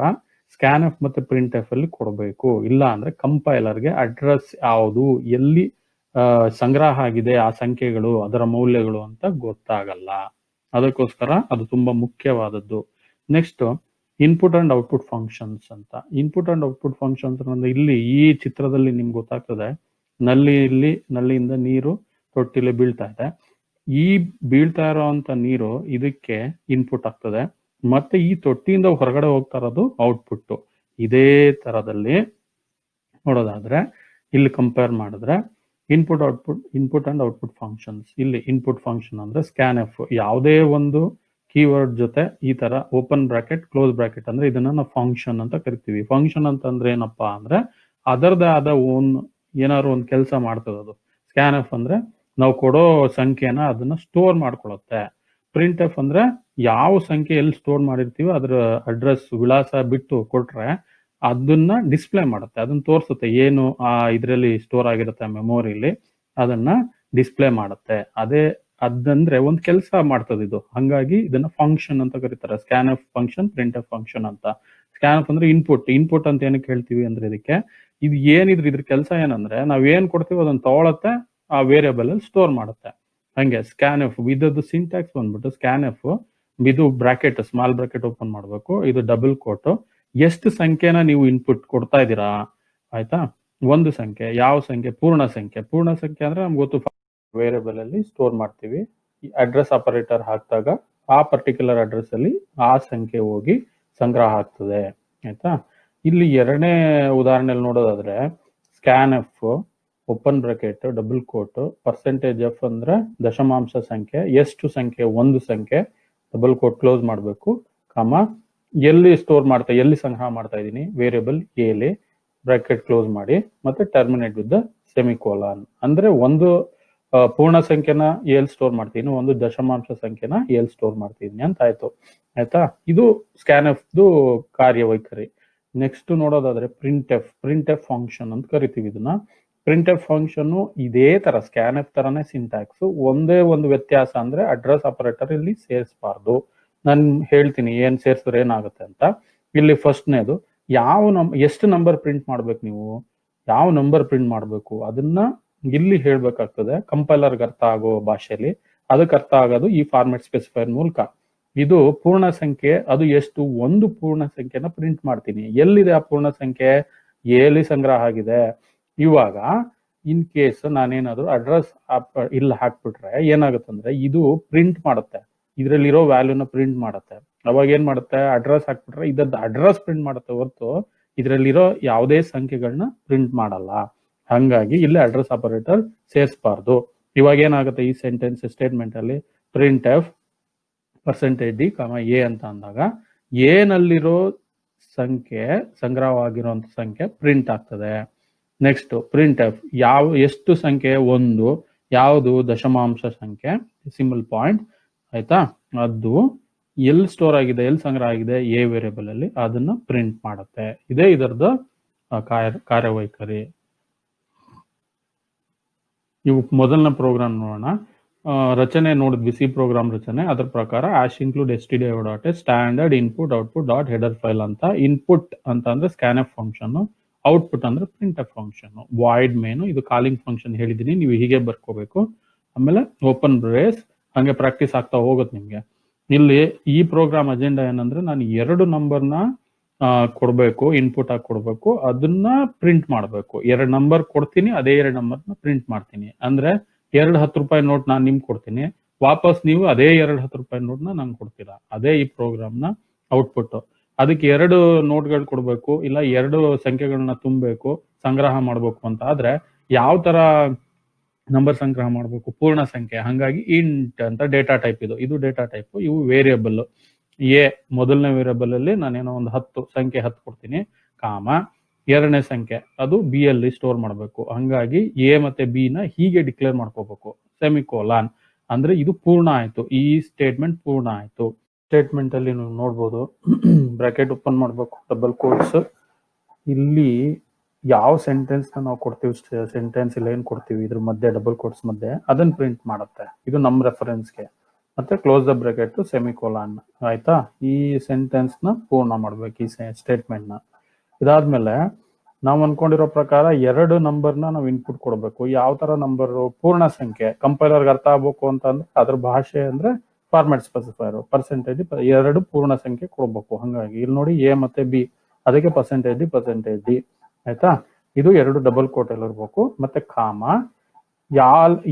ಸ್ಕ್ಯಾನ್ ಎಫ್ ಮತ್ತೆ ಪ್ರಿಂಟ್ ಎಫ್ ಅಲ್ಲಿ ಕೊಡಬೇಕು. ಇಲ್ಲ ಅಂದ್ರೆ ಕಂಪೈಲರ್ಗೆ ಅಡ್ರೆಸ್ ಯಾವುದು, ಎಲ್ಲಿ ಸಂಗ್ರಹ ಆಗಿದೆ ಆ ಸಂಖ್ಯೆಗಳು, ಅದರ ಮೌಲ್ಯಗಳು ಅಂತ ಗೊತ್ತಾಗಲ್ಲ. ಅದಕ್ಕೋಸ್ಕರ ಅದು ತುಂಬಾ ಮುಖ್ಯವಾದದ್ದು. Next input and output functions ಅಂತ. ಇನ್ಪುಟ್ ಅಂಡ್ ಔಟ್ಪುಟ್ ಫಂಕ್ಷನ್ಸ್ ಅಂದ್ರೆ ಇಲ್ಲಿ ಈ ಚಿತ್ರದಲ್ಲಿ ನಿಮ್ಗೆ ಗೊತ್ತಾಗ್ತದೆ, ನಲ್ಲಿಯಿಂದ ನೀರು ತೊಟ್ಟಿಲಿ ಬೀಳ್ತಾ ಇದೆ. ಈ ಬೀಳ್ತಾ ಇರೋಂತ ನೀರು ಇದಕ್ಕೆ ಇನ್ಪುಟ್ ಆಗ್ತದೆ, ಮತ್ತೆ ಈ ತೊಟ್ಟಿಯಿಂದ ಹೊರಗಡೆ ಹೋಗ್ತಾ ಇರೋದು ಔಟ್ಪುಟ್. ಇದೇ ತರದಲ್ಲಿ ನೋಡೋದಾದ್ರೆ ಇಲ್ಲಿ ಕಂಪೇರ್ ಮಾಡಿದ್ರೆ ಇನ್ಪುಟ್ ಅಂಡ್ ಔಟ್ಪುಟ್ ಫಂಕ್ಷನ್ಸ್. ಇಲ್ಲಿ ಇನ್ಪುಟ್ ಫಂಕ್ಷನ್ ಅಂದ್ರೆ ಸ್ಕ್ಯಾನ್ ಎಫ್ ಯಾವುದೇ ಒಂದು ಕೀವರ್ಡ್ ಜೊತೆ ಈ ತರ ಓಪನ್ ಬ್ರಾಕೆಟ್ ಕ್ಲೋಸ್ ಬ್ರಾಕೆಟ್ ಅಂದ್ರೆ ಇದನ್ನ ನಾವು ಫಂಕ್ಷನ್ ಅಂತ ಕರಿತೀವಿ. ಫಂಕ್ಷನ್ ಅಂತಂದ್ರೆ ಏನಪ್ಪಾ ಅಂದ್ರೆ ಅದರದೇ ಆದ ಏನಾದ್ರು ಒಂದು ಕೆಲಸ ಮಾಡ್ತದೆ ಅದು. ಸ್ಕ್ಯಾನ್ ಎಫ್ ಅಂದ್ರೆ ನಾವು ಕೊಡೋ ಸಂಖ್ಯೆನ ಅದನ್ನ ಸ್ಟೋರ್ ಮಾಡ್ಕೊಳುತ್ತೆ. ಪ್ರಿಂಟ್ ಎಫ್ ಅಂದ್ರೆ ಯಾವ ಸಂಖ್ಯೆ ಎಲ್ಲಿ ಸ್ಟೋರ್ ಮಾಡಿರ್ತೀವೋ ಅದರ ಅಡ್ರೆಸ್ ವಿಳಾಸ ಬಿಟ್ಟು ಕೊಟ್ರೆ ಅದನ್ನ ಡಿಸ್ಪ್ಲೇ ಮಾಡುತ್ತೆ, ಅದನ್ನ ತೋರಿಸುತ್ತೆ. ಏನು ಇದರಲ್ಲಿ ಸ್ಟೋರ್ ಆಗಿರುತ್ತೆ ಮೆಮೊರಿಲಿ ಅದನ್ನ ಡಿಸ್ಪ್ಲೇ ಮಾಡುತ್ತೆ. ಅದಂದ್ರೆ ಒಂದು ಕೆಲಸ ಮಾಡ್ತದೆ ಇದು. ಹಂಗಾಗಿ ಇದನ್ನ ಫಂಕ್ಷನ್ ಅಂತ ಕರೀತಾರೆ. Scan F function, print F function ಅಂತ. ಸ್ಕ್ಯಾನ್ ಎಫ್ ಅಂದ್ರೆ ಇನ್ಪುಟ್ ಅಂತ ಏನಕ್ಕೆ ಹೇಳ್ತೀವಿ ಅಂದ್ರೆ ಇದಕ್ಕೆ ಇದು ಏನಿದ್ರೆ ಇದ್ರ ಕೆಲಸ ಏನಂದ್ರೆ ನಾವ್ ಏನ್ ಕೊಡ್ತೀವಿ ಅದನ್ನ ತಗೊಳತ್ತೆ, ಆ ವೇರಿಯಬಲ್ ಅಲ್ಲಿ ಸ್ಟೋರ್ ಮಾಡುತ್ತೆ. ಹಂಗೆ ಸ್ಕ್ಯಾನ್ ಎಫ್ ಇದದ್ದು ಸಿಂಟ್ಯಾಕ್ಸ್ ಬಂದ್ಬಿಟ್ಟು ಸ್ಕ್ಯಾನ್ ಎಫ್ ಇದು ಬ್ರಾಕೆಟ್ ಸ್ಮಾಲ್ ಬ್ರಾಕೆಟ್ ಓಪನ್ ಮಾಡಬೇಕು, ಇದು ಡಬಲ್ ಕೋಟ್. ಎಷ್ಟು ಸಂಖ್ಯೆನ ನೀವು ಇನ್ಪುಟ್ ಕೊಡ್ತಾ ಇದ್ದೀರಾ, ಆಯ್ತಾ? ಒಂದು ಸಂಖ್ಯೆ, ಯಾವ ಸಂಖ್ಯೆ? ಪೂರ್ಣ ಸಂಖ್ಯೆ ಅಂದ್ರೆ ನಮ್ಗೆ ಗೊತ್ತು, ವೇರಿಯಬಲ್ ಅಲ್ಲಿ ಸ್ಟೋರ್ ಮಾಡ್ತೀವಿ. ಅಡ್ರೆಸ್ ಆಪರೇಟರ್ ಹಾಕಿದಾಗ ಆ ಪರ್ಟಿಕ್ಯುಲರ್ ಅಡ್ರೆಸ್ ಅಲ್ಲಿ ಆ ಸಂಖ್ಯೆ ಹೋಗಿ ಸಂಗ್ರಹ ಆಗ್ತದೆ, ಆಯ್ತಾ? ಇಲ್ಲಿ ಎರಡನೇ ಉದಾಹರಣೆಯಲ್ಲಿ ನೋಡೋದಾದ್ರೆ scan f open bracket double quote %f ಅಂದ್ರೆ ದಶಮಾಂಶ ಸಂಖ್ಯೆ, ಎಷ್ಟು ಸಂಖ್ಯೆ? ಒಂದು ಸಂಖ್ಯೆ, ಡಬಲ್ ಕೋಟ್ ಕ್ಲೋಸ್ ಮಾಡಬೇಕು, ಎಲ್ಲಿ ಸ್ಟೋರ್ ಎಲ್ಲಿ ಸಂಗ್ರಹ ಮಾಡ್ತಾ ಇದ್ದೀನಿ? ವೇರಿಯಬಲ್ ಎಲ್ಲಿ, ಬ್ರಾಕೆಟ್ ಕ್ಲೋಸ್ ಮಾಡಿ, ಮತ್ತೆ ಟರ್ಮಿನೇಟ್ ವಿತ್ ಸೆಮಿಕೋಲಾನ್. ಅಂದ್ರೆ ಒಂದು ಪೂರ್ಣ ಸಂಖ್ಯೆನ ಎಲ್ಲಿ ಸ್ಟೋರ್ ಮಾಡ್ತೀನಿ, ಒಂದು ದಶಮಾಂಶ ಸಂಖ್ಯೆನ ಎಲ್ಲಿ ಸ್ಟೋರ್ ಮಾಡ್ತಿದ್ದೀನಿ ಅಂತ ಆಯ್ತು, ಆಯ್ತಾ? ಇದು ಸ್ಕ್ಯಾನ್ ಎಫ್ ಕಾರ್ಯವೈಖರಿ. ನೆಕ್ಸ್ಟ್ ನೋಡೋದಾದ್ರೆ ಪ್ರಿಂಟ್ ಎಫ್ ಫಂಕ್ಷನ್ ಅಂತ ಕರಿತೀವಿ ಇದನ್ನ. ಪ್ರಿಂಟ್ ಎಫ್ ಫಂಕ್ಷನ್ ಇದೇ ತರ ಸ್ಕ್ಯಾನ್ ಎಫ್ ತರನೇ ಸಿಂಟ್ಯಾಕ್ಸ್. ಒಂದೇ ಒಂದು ವ್ಯತ್ಯಾಸ ಅಂದ್ರೆ ಅಡ್ರೆಸ್ ಆಪರೇಟರ್ ಇಲ್ಲಿ ಸೇರಿಸಬಾರ್ದು. ನಾನು ಹೇಳ್ತೀನಿ ಏನ್ ಸೇರಿಸಿದ್ರೆ ಏನಾಗುತ್ತೆ ಅಂತ. ಇಲ್ಲಿ ಫಸ್ಟ್ನೇದು ಎಷ್ಟು ನಂಬರ್ ಪ್ರಿಂಟ್ ಮಾಡ್ಬೇಕು, ನೀವು ಯಾವ ನಂಬರ್ ಪ್ರಿಂಟ್ ಮಾಡ್ಬೇಕು ಅದನ್ನ ಇಲ್ಲಿ ಹೇಳ್ಬೇಕಾಗ್ತದೆ. ಕಂಪೈಲರ್ಗೆ ಅರ್ಥ ಆಗೋ ಭಾಷೆಯಲ್ಲಿ ಅದಕ್ಕೆ ಅರ್ಥ ಆಗೋದು ಈ ಫಾರ್ಮೆಟ್ ಸ್ಪೆಸಿಫೈರ್ ಮೂಲಕ. ಇದು ಪೂರ್ಣ ಸಂಖ್ಯೆ, ಅದು ಎಷ್ಟು? ಒಂದು ಪೂರ್ಣ ಸಂಖ್ಯೆನ ಪ್ರಿಂಟ್ ಮಾಡ್ತೀನಿ. ಎಲ್ಲಿದೆ ಆ ಪೂರ್ಣ ಸಂಖ್ಯೆ? ಎಲ್ಲಿ ಸಂಗ್ರಹ ಆಗಿದೆ? ಇವಾಗ ಇನ್ ಕೇಸ್ ನಾನೇನಾದ್ರು ಅಡ್ರೆಸ್ ಇಲ್ಲ ಹಾಕ್ಬಿಟ್ರೆ ಏನಾಗುತ್ತಂದ್ರೆ ಇದು ಪ್ರಿಂಟ್ ಮಾಡುತ್ತೆ, ಇದ್ರಲ್ಲಿರೋ ವ್ಯಾಲ್ಯೂನ ಪ್ರಿಂಟ್ ಮಾಡುತ್ತೆ. ಅವಾಗ ಏನ್ ಮಾಡುತ್ತೆ? ಅಡ್ರೆಸ್ ಹಾಕ್ಬಿಟ್ರೆ ಇದದ್ದು ಅಡ್ರೆಸ್ ಪ್ರಿಂಟ್ ಮಾಡುತ್ತೆ ಹೊರತು ಇದ್ರಲ್ಲಿರೋ ಯಾವುದೇ ಸಂಖ್ಯೆಗಳನ್ನ ಪ್ರಿಂಟ್ ಮಾಡಲ್ಲ. ಹಂಗಾಗಿ ಇಲ್ಲಿ ಅಡ್ರೆಸ್ ಆಪರೇಟರ್ ಸೇರಿಸಬಾರ್ದು. ಇವಾಗ ಏನಾಗುತ್ತೆ ಈ ಸೆಂಟೆನ್ಸ್ ಸ್ಟೇಟ್ಮೆಂಟ್ ಅಲ್ಲಿ? ಪ್ರಿಂಟ್ ಎಫ್ %d, a ಅಂತ ಅಂದಾಗ ಏನಲ್ಲಿರೋ ಸಂಖ್ಯೆ ಸಂಗ್ರಹವಾಗಿರುವಂತ ಸಂಖ್ಯೆ ಪ್ರಿಂಟ್ ಆಗ್ತದೆ. ನೆಕ್ಸ್ಟ್ ಪ್ರಿಂಟ್ ಎಫ್ ಎಷ್ಟು ಸಂಖ್ಯೆ? ಒಂದು, ಯಾವುದು? ದಶಮಾಂಶ ಸಂಖ್ಯೆ, ಸಿಂಬಲ್ ಪಾಯಿಂಟ್, ಆಯ್ತಾ? ಅದು ಎಲ್ಲಿ ಸ್ಟೋರ್ ಆಗಿದೆ, ಎಲ್ಲಿ ಸಂಗ್ರಹ ಆಗಿದೆ? ಎ ವೇರಿಯಬಲ್ ಅಲ್ಲಿ, ಅದನ್ನ ಪ್ರಿಂಟ್ ಮಾಡುತ್ತೆ. ಇದೇ ಇದರದ್ದು ಕಾರ್ಯವೈಖರಿ. ಇವು ಮೊದಲನೇ ಪ್ರೋಗ್ರಾಮ್ ನೋಡೋಣ. ರಚನೆ ನೋಡಿದ್ವಿ, ಸಿ ಪ್ರೋಗ್ರಾಮ್ ರಚನೆ. ಅದರ ಪ್ರಕಾರ hash include stdio.h standard input output dot header file ಅಂತ. ಇನ್ಪುಟ್ ಅಂತ ಅಂದ್ರೆ ಸ್ಕ್ಯಾನ್ ಎಫ್ ಫಂಕ್ಷನ್, ಔಟ್ಪುಟ್ ಅಂದ್ರೆ printf function. Void main ಇದು ಕಾಲಿಂಗ್ ಫಂಕ್ಷನ್ ಹೇಳಿದೀನಿ, ನೀವು ಹೀಗೆ ಬರ್ಕೋಬೇಕು. ಆಮೇಲೆ ಓಪನ್ ಬ್ರೇಸ್, ಹಂಗೆ ಪ್ರಾಕ್ಟೀಸ್ ಆಗ್ತಾ ಹೋಗುತ್ತೆ ನಿಮ್ಗೆ. ಇಲ್ಲಿ ಈ ಪ್ರೋಗ್ರಾಮ್ ಅಜೆಂಡಾ ಏನಂದ್ರೆ ನಾನು 2 ನಂಬರ್ನ ಕೊಡ್ಬೇಕು, ಇನ್ಪುಟ್ ಆಗಿ ಕೊಡ್ಬೇಕು, ಅದನ್ನ ಪ್ರಿಂಟ್ ಮಾಡ್ಬೇಕು. 2 ನಂಬರ್ ಕೊಡ್ತೀನಿ, ಅದೇ 2 ನಂಬರ್ನ ಪ್ರಿಂಟ್ ಮಾಡ್ತೀನಿ. ಅಂದ್ರೆ 2 ₹10 ನೋಟ್ ನಾನು ನಿಮ್ಗೆ ಕೊಡ್ತೀನಿ, ವಾಪಸ್ ನೀವು ಅದೇ 2 ₹10 ನೋಟ್ನ ನಂಗೆ ಕೊಡ್ತೀರಾ. ಅದೇ ಈ ಪ್ರೋಗ್ರಾಮ್ನ ಔಟ್ಪುಟ್. ಅದಕ್ಕೆ 2 ನೋಟ್ಗಳು ಕೊಡ್ಬೇಕು, ಇಲ್ಲ 2 ಸಂಖ್ಯೆಗಳನ್ನ ತುಂಬಬೇಕು, ಸಂಗ್ರಹ ಮಾಡ್ಬೇಕು ಅಂತ ಆದ್ರೆ ಯಾವ ತರ ನಂಬರ್ ಸಂಗ್ರಹ ಮಾಡಬೇಕು? ಪೂರ್ಣ ಸಂಖ್ಯೆ. ಹಂಗಾಗಿ ಇಂಟ್ ಅಂತ ಡೇಟಾ ಟೈಪ್ ಇದು ಡೇಟಾ ಟೈಪ್. ಇವು ವೇರಿಯಬಲ್. ಎ ಮೊದಲನೇ ವೇರಿಯಬಲ್ ಅಲ್ಲಿ ನಾನೇನೋ ಒಂದು 10 ಸಂಖ್ಯೆ 10 ಕೊಡ್ತೀನಿ, ಕಾಮ ಎರಡನೇ ಸಂಖ್ಯೆ ಅದು ಬಿ ಅಲ್ಲಿ ಸ್ಟೋರ್ ಮಾಡಬೇಕು. ಹಂಗಾಗಿ ಎ ಮತ್ತೆ ಬಿ ನ ಹೀಗೆ ಡಿಕ್ಲೇರ್ ಮಾಡ್ಕೋಬೇಕು, ಸೆಮಿಕೋಲಾನ್. ಅಂದ್ರೆ ಇದು ಪೂರ್ಣ ಆಯ್ತು, ಈ ಸ್ಟೇಟ್ಮೆಂಟ್ ಪೂರ್ಣ ಆಯ್ತು. ಸ್ಟೇಟ್ಮೆಂಟ್ ಅಲ್ಲಿ ನೀವು ನೋಡ್ಬೋದು, ಬ್ರಾಕೆಟ್ ಓಪನ್ ಮಾಡ್ಬೇಕು, ಡಬಲ್ ಕೋಟ್ಸ್. ಇಲ್ಲಿ ಯಾವ ಸೆಂಟೆನ್ಸ್ ನಾವು ಕೊಡ್ತೀವಿ, ಸೆಂಟೆನ್ಸ್ ಇಲ್ಲ ಏನ್ ಕೊಡ್ತೀವಿ ಇದ್ರ ಮಧ್ಯೆ ಡಬಲ್ ಕೋಟ್ಸ್ ಮಧ್ಯೆ, ಅದನ್ನ ಪ್ರಿಂಟ್ ಮಾಡುತ್ತೆ. ಇದು ನಮ್ ರೆಫರೆನ್ಸ್ಗೆ. ಮತ್ತೆ ಕ್ಲೋಸ್ ದ ಬ್ರಾಕೆಟ್ ಸೆಮಿಕೋಲಾನ್. ಆಯ್ತಾ? ಈ ಸೆಂಟೆನ್ಸ್ ನ ಪೂರ್ಣ ಮಾಡ್ಬೇಕು, ಈ ಸ್ಟೇಟ್ಮೆಂಟ್ ನ. ಇದಾದ್ಮೇಲೆ ನಾವು ಅನ್ಕೊಂಡಿರೋ ಪ್ರಕಾರ 2 ನಂಬರ್ನ ನಾವು ಇನ್ಪುಟ್ ಕೊಡ್ಬೇಕು. ಯಾವ ತರ ನಂಬರ್? ಪೂರ್ಣ ಸಂಖ್ಯೆ. ಕಂಪೈಲರ್ಗೆ ಅರ್ಥ ಆಗ್ಬೇಕು ಅಂತಂದ್ರೆ ಅದ್ರ ಭಾಷೆ ಅಂದ್ರೆ ಫಾರ್ಮ್ಯಾಟ್ ಸ್ಪೆಸಿಫೈರ್, ಪರ್ಸೆಂಟೇಜ್ 2 ಪೂರ್ಣ ಸಂಖ್ಯೆ ಕೊಡ್ಬೇಕು. ಹಂಗಾಗಿ ಇಲ್ಲಿ ನೋಡಿ ಎ ಮತ್ತೆ ಬಿ, ಅದಕ್ಕೆ ಪರ್ಸೆಂಟೇಜ್ ಡಿ. ಆಯ್ತಾ? ಇದು 2 ಡಬಲ್ ಕೋಟ್ ಅಲ್ಲಿ ಇರ್ಬೇಕು. ಮತ್ತೆ ಕಾಮ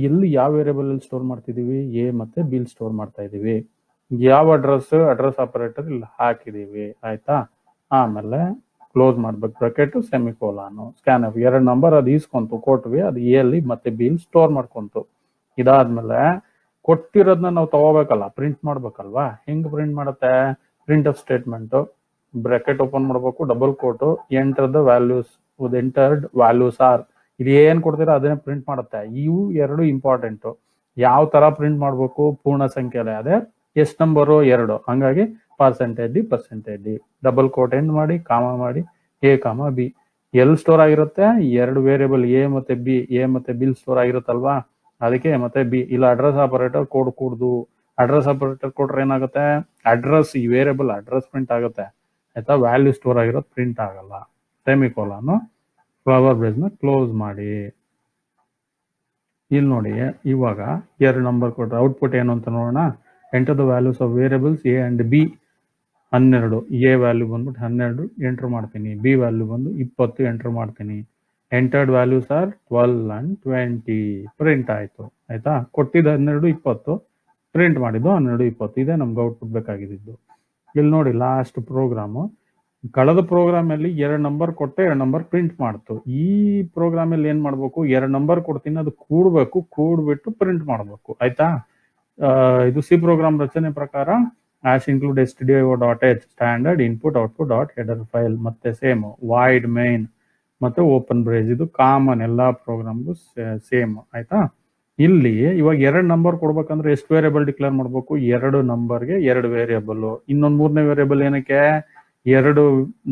ಎಲ್ಲಿ ಯಾವ ವೇರಿಯಬಲ್ ಅಲ್ಲಿ ಸ್ಟೋರ್ ಮಾಡ್ತಿದೀವಿ? ಎ ಮತ್ತೆ ಬಿ ಸ್ಟೋರ್ ಮಾಡ್ತಾ ಇದೀವಿ. ಯಾವ ಅಡ್ರೆಸ್ ಆಪರೇಟರ್ ಇಲ್ಲಿ ಹಾಕಿದೀವಿ. ಆಯ್ತಾ? ಆಮೇಲೆ ಕ್ಲೋಸ್ ಮಾಡ್ಬೇಕು ಬ್ರಾಕೆಟ್, ಸೆಮಿಕೋಲಾನು, ಸ್ಕ್ಯಾನ್. 2 ನಂಬರ್ ಅದು ಈಸ್ಕೊಂತು, ಕೊಟ್ವಿ, ಅದು ಎ ಅಲ್ಲಿ ಮತ್ತೆ ಬಿ ಸ್ಟೋರ್ ಮಾಡ್ಕೊಂತು. ಇದಾದ್ಮೇಲೆ ಕೊಟ್ಟಿರೋದನ್ನ ನಾವು ತಗೋಬೇಕಲ್ಲ, ಪ್ರಿಂಟ್ ಮಾಡ್ಬೇಕಲ್ವಾ? ಹೆಂಗ್ ಪ್ರಿಂಟ್ ಮಾಡುತ್ತೆ? Printf statement, bracket open ಮಾಡ್ಬೇಕು, double quote, enter the values, entered values are. ಇದು ಏನ್ ಕೊಡ್ತೀರಾ ಅದನ್ನೇ ಪ್ರಿಂಟ್ ಮಾಡುತ್ತೆ. ಇವು 2 ಇಂಪಾರ್ಟೆಂಟ್. ಯಾವ ತರ ಪ್ರಿಂಟ್ ಮಾಡ್ಬೇಕು? ಪೂರ್ಣ ಸಂಖ್ಯೆಲೆ. ಅದೇ ಎಷ್ಟು ನಂಬರು? 2. ಹಂಗಾಗಿ percentage d, double quote end ಮಾಡಿ, ಕಾಮ ಮಾಡಿ, ಎ ಕಾಮ ಬಿ. ಎಲ್ಲಿ ಸ್ಟೋರ್ ಆಗಿರುತ್ತೆ? 2 ವೇರಿಯಬಲ್ ಎ ಮತ್ತೆ ಬಿ ಸ್ಟೋರ್ ಆಗಿರುತ್ತಲ್ವಾ? ಅದಕ್ಕೆ ಎ ಮತ್ತೆ ಬಿ. ಇಲ್ಲ ಅಡ್ರೆಸ್ ಆಪರೇಟರ್ ಕೋಡ್ ಕೂಡ್ದು. ಅಡ್ರೆಸ್ ಆಪರೇಟರ್ ಕೊಟ್ರೆ ಏನಾಗುತ್ತೆ? ಅಡ್ರೆಸ್, ಈ ವೇರಿಯಬಲ್ ಅಡ್ರೆಸ್ ಪ್ರಿಂಟ್ ಆಗುತ್ತೆ. ಆಯ್ತಾ? ವ್ಯಾಲ್ಯೂ ಸ್ಟೋರ್ ಆಗಿರೋದು ಪ್ರಿಂಟ್ ಆಗಲ್ಲ. ಸೆಮಿಕೋಲಾನು, ಫ್ಲವರ್ ಬ್ರೇಸ್ ನ ಕ್ಲೋಸ್ ಮಾಡಿ. ಇಲ್ಲಿ ನೋಡಿ, ಇವಾಗ 2 ನಂಬರ್ ಕೊಟ್ರೆ ಔಟ್ಪುಟ್ ಏನು ಅಂತ ನೋಡೋಣ. Enter the values of variables a and B. 12. A value ಬಂದ್ಬಿಟ್ಟು 12 ಎಂಟರ್ ಮಾಡ್ತೀನಿ, ಬಿ ವ್ಯಾಲ್ಯೂ ಬಂದು 20 ಎಂಟರ್ ಮಾಡ್ತೀನಿ. Entered values are 12 and 20. Print ಆಯ್ತು. ಆಯ್ತಾ? ಕೊಟ್ಟಿದ್ದು 12, 20, ಪ್ರಿಂಟ್ ಮಾಡಿದ್ದು 12, 20. ಇದೇ ನಮ್ಗೆ ಔಟ್ಪುಟ್ ಬೇಕಾಗಿದ್ದು. ಇಲ್ಲಿ ನೋಡಿ ಲಾಸ್ಟ್ ಪ್ರೋಗ್ರಾಮು. ಕಳೆದ ಪ್ರೋಗ್ರಾಮ್ ಅಲ್ಲಿ 2 ನಂಬರ್ ಕೊಟ್ಟೆ, 2 ನಂಬರ್ ಪ್ರಿಂಟ್ ಮಾಡ್ತು. ಈ ಪ್ರೋಗ್ರಾಮ್ ಅಲ್ಲಿ ಏನ್ ಮಾಡ್ಬೇಕು? 2 ನಂಬರ್ ಕೊಡ್ತೀನಿ, ಅದು ಕೂಡ್ಬೇಕು, ಕೂಡ್ಬಿಟ್ಟು ಪ್ರಿಂಟ್ ಮಾಡ್ಬೇಕು. ಆಯ್ತಾ? ಇದು ಸಿ ಪ್ರೋಗ್ರಾಮ್ ರಚನೆ ಪ್ರಕಾರ hash include stdio.h standard input output dot header file. ಮತ್ತೆ ಸೇಮ್ ವಾಯ್ಡ್ ಮೈನ್ ಮತ್ತೆ ಓಪನ್ ಬ್ರೇಸ್. ಇದು ಕಾಮನ್ ಎಲ್ಲಾ ಪ್ರೋಗ್ರಾಮ್ಗೂ ಸೇಮ್. ಆಯ್ತಾ? ಇಲ್ಲಿ ಇವಾಗ 2 ನಂಬರ್ ಕೊಡ್ಬೇಕಂದ್ರೆ ಎಷ್ಟು ವೇರಿಯಬಲ್ ಡಿಕ್ಲೇರ್ ಮಾಡ್ಬೇಕು? 2 ನಂಬರ್ಗೆ 2 ವೇರಿಯಬಲ್. ಇನ್ನೊಂದು 3ನೇ ವೇರಿಯಬಲ್ ಏನಕ್ಕೆ? 2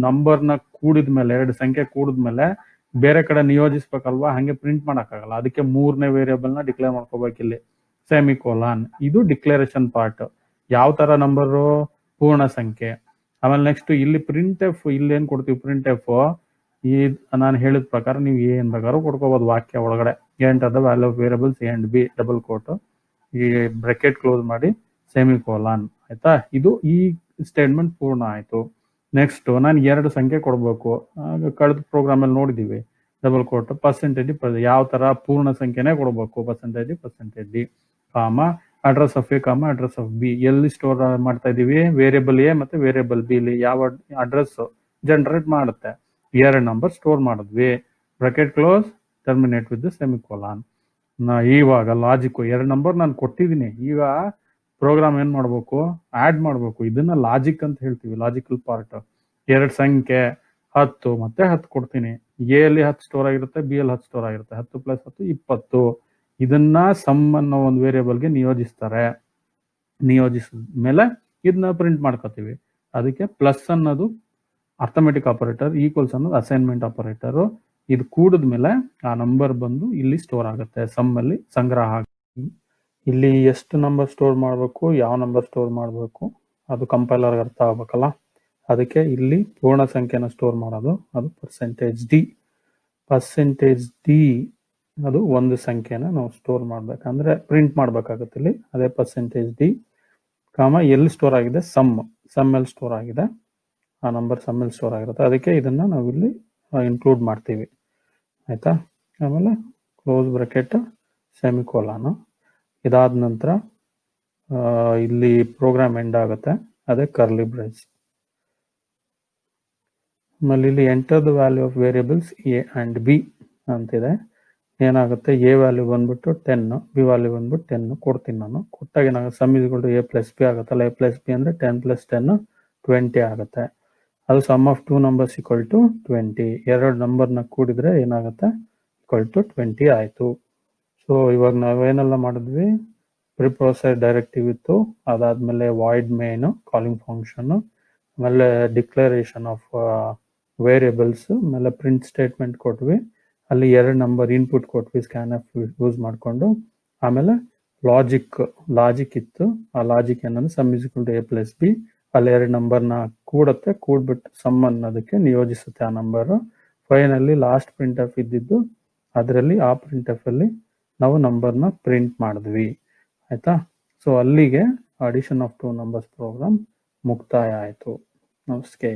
ನಂಬರ್ನ ಕೂಡಿದ್ಮೇಲೆ, 2 ಸಂಖ್ಯೆ ಕೂಡಿದ್ಮೇಲೆ ಬೇರೆ ಕಡೆ ನಿಯೋಜಿಸ್ಬೇಕಲ್ವಾ? ಹಂಗೆ ಪ್ರಿಂಟ್ ಮಾಡಕ್ಕಾಗಲ್ಲ. ಅದಕ್ಕೆ 3ನೇ ವೇರಿಯಬಲ್ ನ ಡಿಕ್ಲೇರ್ ಮಾಡ್ಕೋಬೇಕು ಇಲ್ಲಿ, ಸೆಮಿಕೋಲಾನ್. ಇದು ಡಿಕ್ಲರೇಷನ್ ಪಾರ್ಟ್. ಯಾವ ತರ ನಂಬರು? ಪೂರ್ಣ ಸಂಖ್ಯೆ. ಆಮೇಲೆ ನೆಕ್ಸ್ಟ್ ಇಲ್ಲಿ ಪ್ರಿಂಟ್ ಎಫ್. ಇಲ್ಲಿ ಏನ್ ಕೊಡ್ತೀವಿ? Print F. ಈ ನಾನು ಹೇಳಿದ ಪ್ರಕಾರ ನೀವು ಏನ್ ಬೇಕಾದ್ರೂ ಕೊಡ್ಕೋಬಹುದು ವಾಕ್ಯ ಒಳಗಡೆ. Enter the value of variables a and b, double quote, ಈ ಬ್ರಾಕೆಟ್ ಕ್ಲೋಸ್ ಮಾಡಿ, ಸೆಮಿಕೋಲಾನ್. ಆಯ್ತಾ? ಇದು ಈ ಸ್ಟೇಟ್ಮೆಂಟ್ ಪೂರ್ಣ ಆಯ್ತು. ನೆಕ್ಸ್ಟ್ ನಾನು 2 ಸಂಖ್ಯೆ ಕೊಡ್ಬೇಕು. ಕಳೆದ ಪ್ರೋಗ್ರಾಮ್ ಅಲ್ಲಿ ನೋಡಿದೀವಿ, ಡಬಲ್ ಕೋಟ್, ಪರ್ಸೆಂಟೇಜ್. ಯಾವ ತರ? ಪೂರ್ಣ ಸಂಖ್ಯೆನೇ ಕೊಡ್ಬೇಕು, percentage d, comma address of a comma address of b. ಎಲ್ಲಿ ಸ್ಟೋರ್ ಮಾಡ್ತಾ ಇದೀವಿ? ವೇರಿಯಬಲ್ ಎ ಮತ್ತೆ ವೇರಿಯಬಲ್ ಬಿ ಇಲ್ಲಿ ಯಾವ ಅಡ್ರೆಸ್ ಜನರೇಟ್ ಮಾಡುತ್ತೆ? 2 ನಂಬರ್ ಸ್ಟೋರ್ ಮಾಡಿದ್ವಿ. Bracket close, terminate with semicolon. ಇವಾಗ ಲಾಜಿಕ್, 2 ನಂಬರ್ ನಾನು ಕೊಟ್ಟಿದ್ದೀನಿ. ಈಗ ಪ್ರೋಗ್ರಾಮ್ ಏನ್ ಮಾಡ್ಬೇಕು? ಆಡ್ ಮಾಡ್ಬೇಕು. ಇದನ್ನ ಲಾಜಿಕ್ ಅಂತ ಹೇಳ್ತೀವಿ, ಲಾಜಿಕಲ್ ಪಾರ್ಟ್. 2 ಸಂಖ್ಯೆ 10 ಮತ್ತೆ 10 ಕೊಡ್ತೀನಿ. ಎ ಅಲ್ಲಿ 10 ಸ್ಟೋರ್ ಆಗಿರುತ್ತೆ, ಬಿ ಅಲ್ಲಿ 10 ಸ್ಟೋರ್ ಆಗಿರುತ್ತೆ. 10 + 10 20. ಇದನ್ನ ಸಮ್ ಅನ್ನೋ ಒಂದು ವೇರಿಯಬಲ್ಗೆ ನಿಯೋಜಿಸ್ತಾರೆ. ನಿಯೋಜಿಸಿದ್ಮೇಲೆ ಇದನ್ನ ಪ್ರಿಂಟ್ ಮಾಡ್ಕೋತೀವಿ. ಅದಕ್ಕೆ ಪ್ಲಸ್ ಅನ್ನೋದು ಅರ್ಥಮೆಟಿಕ್ ಆಪರೇಟರ್, ಈಕ್ವಲ್ಸ್ ಅನ್ನೋದು ಅಸೈನ್ಮೆಂಟ್ ಆಪರೇಟರ್. ಇದು ಕೂಡಿದ್ಮೇಲೆ ಆ ನಂಬರ್ ಬಂದು ಇಲ್ಲಿ ಸ್ಟೋರ್ ಆಗುತ್ತೆ, ಸಮ್ ಅಲ್ಲಿ ಸಂಗ್ರಹ ಆಗುತ್ತೆ. ಇಲ್ಲಿ ಎಷ್ಟು ನಂಬರ್ ಸ್ಟೋರ್ ಮಾಡಬೇಕು, ಯಾವ ನಂಬರ್ ಸ್ಟೋರ್ ಮಾಡಬೇಕು, ಅದು ಕಂಪೈಲರ್ಗೆ ಅರ್ಥ ಆಗ್ಬೇಕಲ್ಲ. ಅದಕ್ಕೆ ಇಲ್ಲಿ ಪೂರ್ಣ ಸಂಖ್ಯೆನ ಸ್ಟೋರ್ ಮಾಡೋದು, ಅದು ಪರ್ಸೆಂಟೇಜ್ ಡಿ. ಅದು ಒಂದು ಸಂಖ್ಯೆನ ನಾವು ಸ್ಟೋರ್ ಮಾಡ್ಬೇಕಂದ್ರೆ ಪ್ರಿಂಟ್ ಮಾಡ್ಬೇಕಾಗತ್ತೆ ಇಲ್ಲಿ, ಅದೇ ಪರ್ಸೆಂಟೇಜ್ ಡಿ. ಕಾಮ ಎಲ್ಲಿ ಸ್ಟೋರ್ ಆಗಿದೆ, ಸಮ್ ಎಲ್ಲಿ ಸ್ಟೋರ್ ಆಗಿದೆ, ಆ ನಂಬರ್ ಸಮ್ ಎಲ್ಲಿ ಸ್ಟೋರ್ ಆಗಿರುತ್ತೆ, ಅದಕ್ಕೆ ಇದನ್ನ ನಾವಿಲ್ಲಿ ಇನ್ಕ್ಲೂಡ್ ಮಾಡ್ತೀವಿ. ಆಯ್ತಾ. ಆಮೇಲೆ ಕ್ಲೋಸ್ ಬ್ರಾಕೆಟ್ ಸೆಮಿಕೋಲಾನು. ಇದಾದ ನಂತರ ಇಲ್ಲಿ ಪ್ರೋಗ್ರಾಮ್ ಎಂಡ್ ಆಗುತ್ತೆ, ಅದೇ ಕರ್ಲಿ ಬ್ರೇಸ್. ಆಮೇಲೆ ಇಲ್ಲಿ enter the value of variables A and B ಅಂತಿದೆ. ಏನಾಗುತ್ತೆ, ಎ ವ್ಯಾಲ್ಯೂ ಬಂದ್ಬಿಟ್ಟು 10, ಬಿ ವ್ಯಾಲ್ಯೂ ಬಂದ್ಬಿಟ್ಟು 10 ಕೊಡ್ತೀನಿ ನಾನು. ಕೊಟ್ಟಾಗ ಏನಾಗುತ್ತೆ, sum is equal to a plus b ಆಗುತ್ತಲ್ಲ, ಎ ಪ್ಲಸ್ ಬಿ ಅಂದರೆ 10 + 10 20 ಆಗುತ್ತೆ. ಅದು sum of 2 numbers equal to 20. ಎರಡು ನಂಬರ್ನ ಕೂಡಿದ್ರೆ ಏನಾಗುತ್ತೆ, ಈಕ್ವಲ್ ಟು 20 ಆಯಿತು. ಸೊ ಇವಾಗ ನಾವೇನೆಲ್ಲ ಮಾಡಿದ್ವಿ, ಪ್ರಿಪ್ರೊಸೆಸ್ ಡೈರೆಕ್ಟಿವ್ ಇತ್ತು, ಅದಾದಮೇಲೆ ವಾಯ್ಡ್ ಮೇನ್ ಕಾಲಿಂಗ್ ಫಂಕ್ಷನ್ನು, ಆಮೇಲೆ ಡಿಕ್ಲರೇಷನ್ ಆಫ್ ವೇರಿಯೇಬಲ್ಸ್, ಆಮೇಲೆ ಪ್ರಿಂಟ್ ಸ್ಟೇಟ್ಮೆಂಟ್ ಕೊಟ್ವಿ, ಅಲ್ಲಿ 2 ನಂಬರ್ ಇನ್ಪುಟ್ ಕೊಟ್ವಿ ಸ್ಕ್ಯಾನ್ಎಫ್ ಯೂಸ್ ಮಾಡಿಕೊಂಡು. ಆಮೇಲೆ ಲಾಜಿಕ್ ಇತ್ತು, ಆ ಲಾಜಿಕ್ ಏನಂದ್ರೆ sum is equal to a plus b, ಅಲ್ಲಿ 2 ನಂಬರ್ನ ಕೂಡ್ಬಿಟ್ಟು ಸಮ್ ಅನ್ನೋದಕ್ಕೆ ನಿಯೋಜಿಸುತ್ತೆ ಆ number. Finally last print f ಇದ್ದಿದ್ದು, ಅದರಲ್ಲಿ ಆ ಪ್ರಿಂಟ್ ಎಫ್ ಅಲ್ಲಿ ನಾವು ನಂಬರ್ನ ಪ್ರಿಂಟ್ ಮಾಡಿದ್ವಿ. ಆಯ್ತಾ. ಸೊ ಅಲ್ಲಿಗೆ ಅಡಿಷನ್ ಆಫ್ 2 ನಂಬರ್ಸ್ ಪ್ರೋಗ್ರಾಮ್ ಮುಕ್ತಾಯ ಆಯಿತು. ನಮಸ್ತೆ.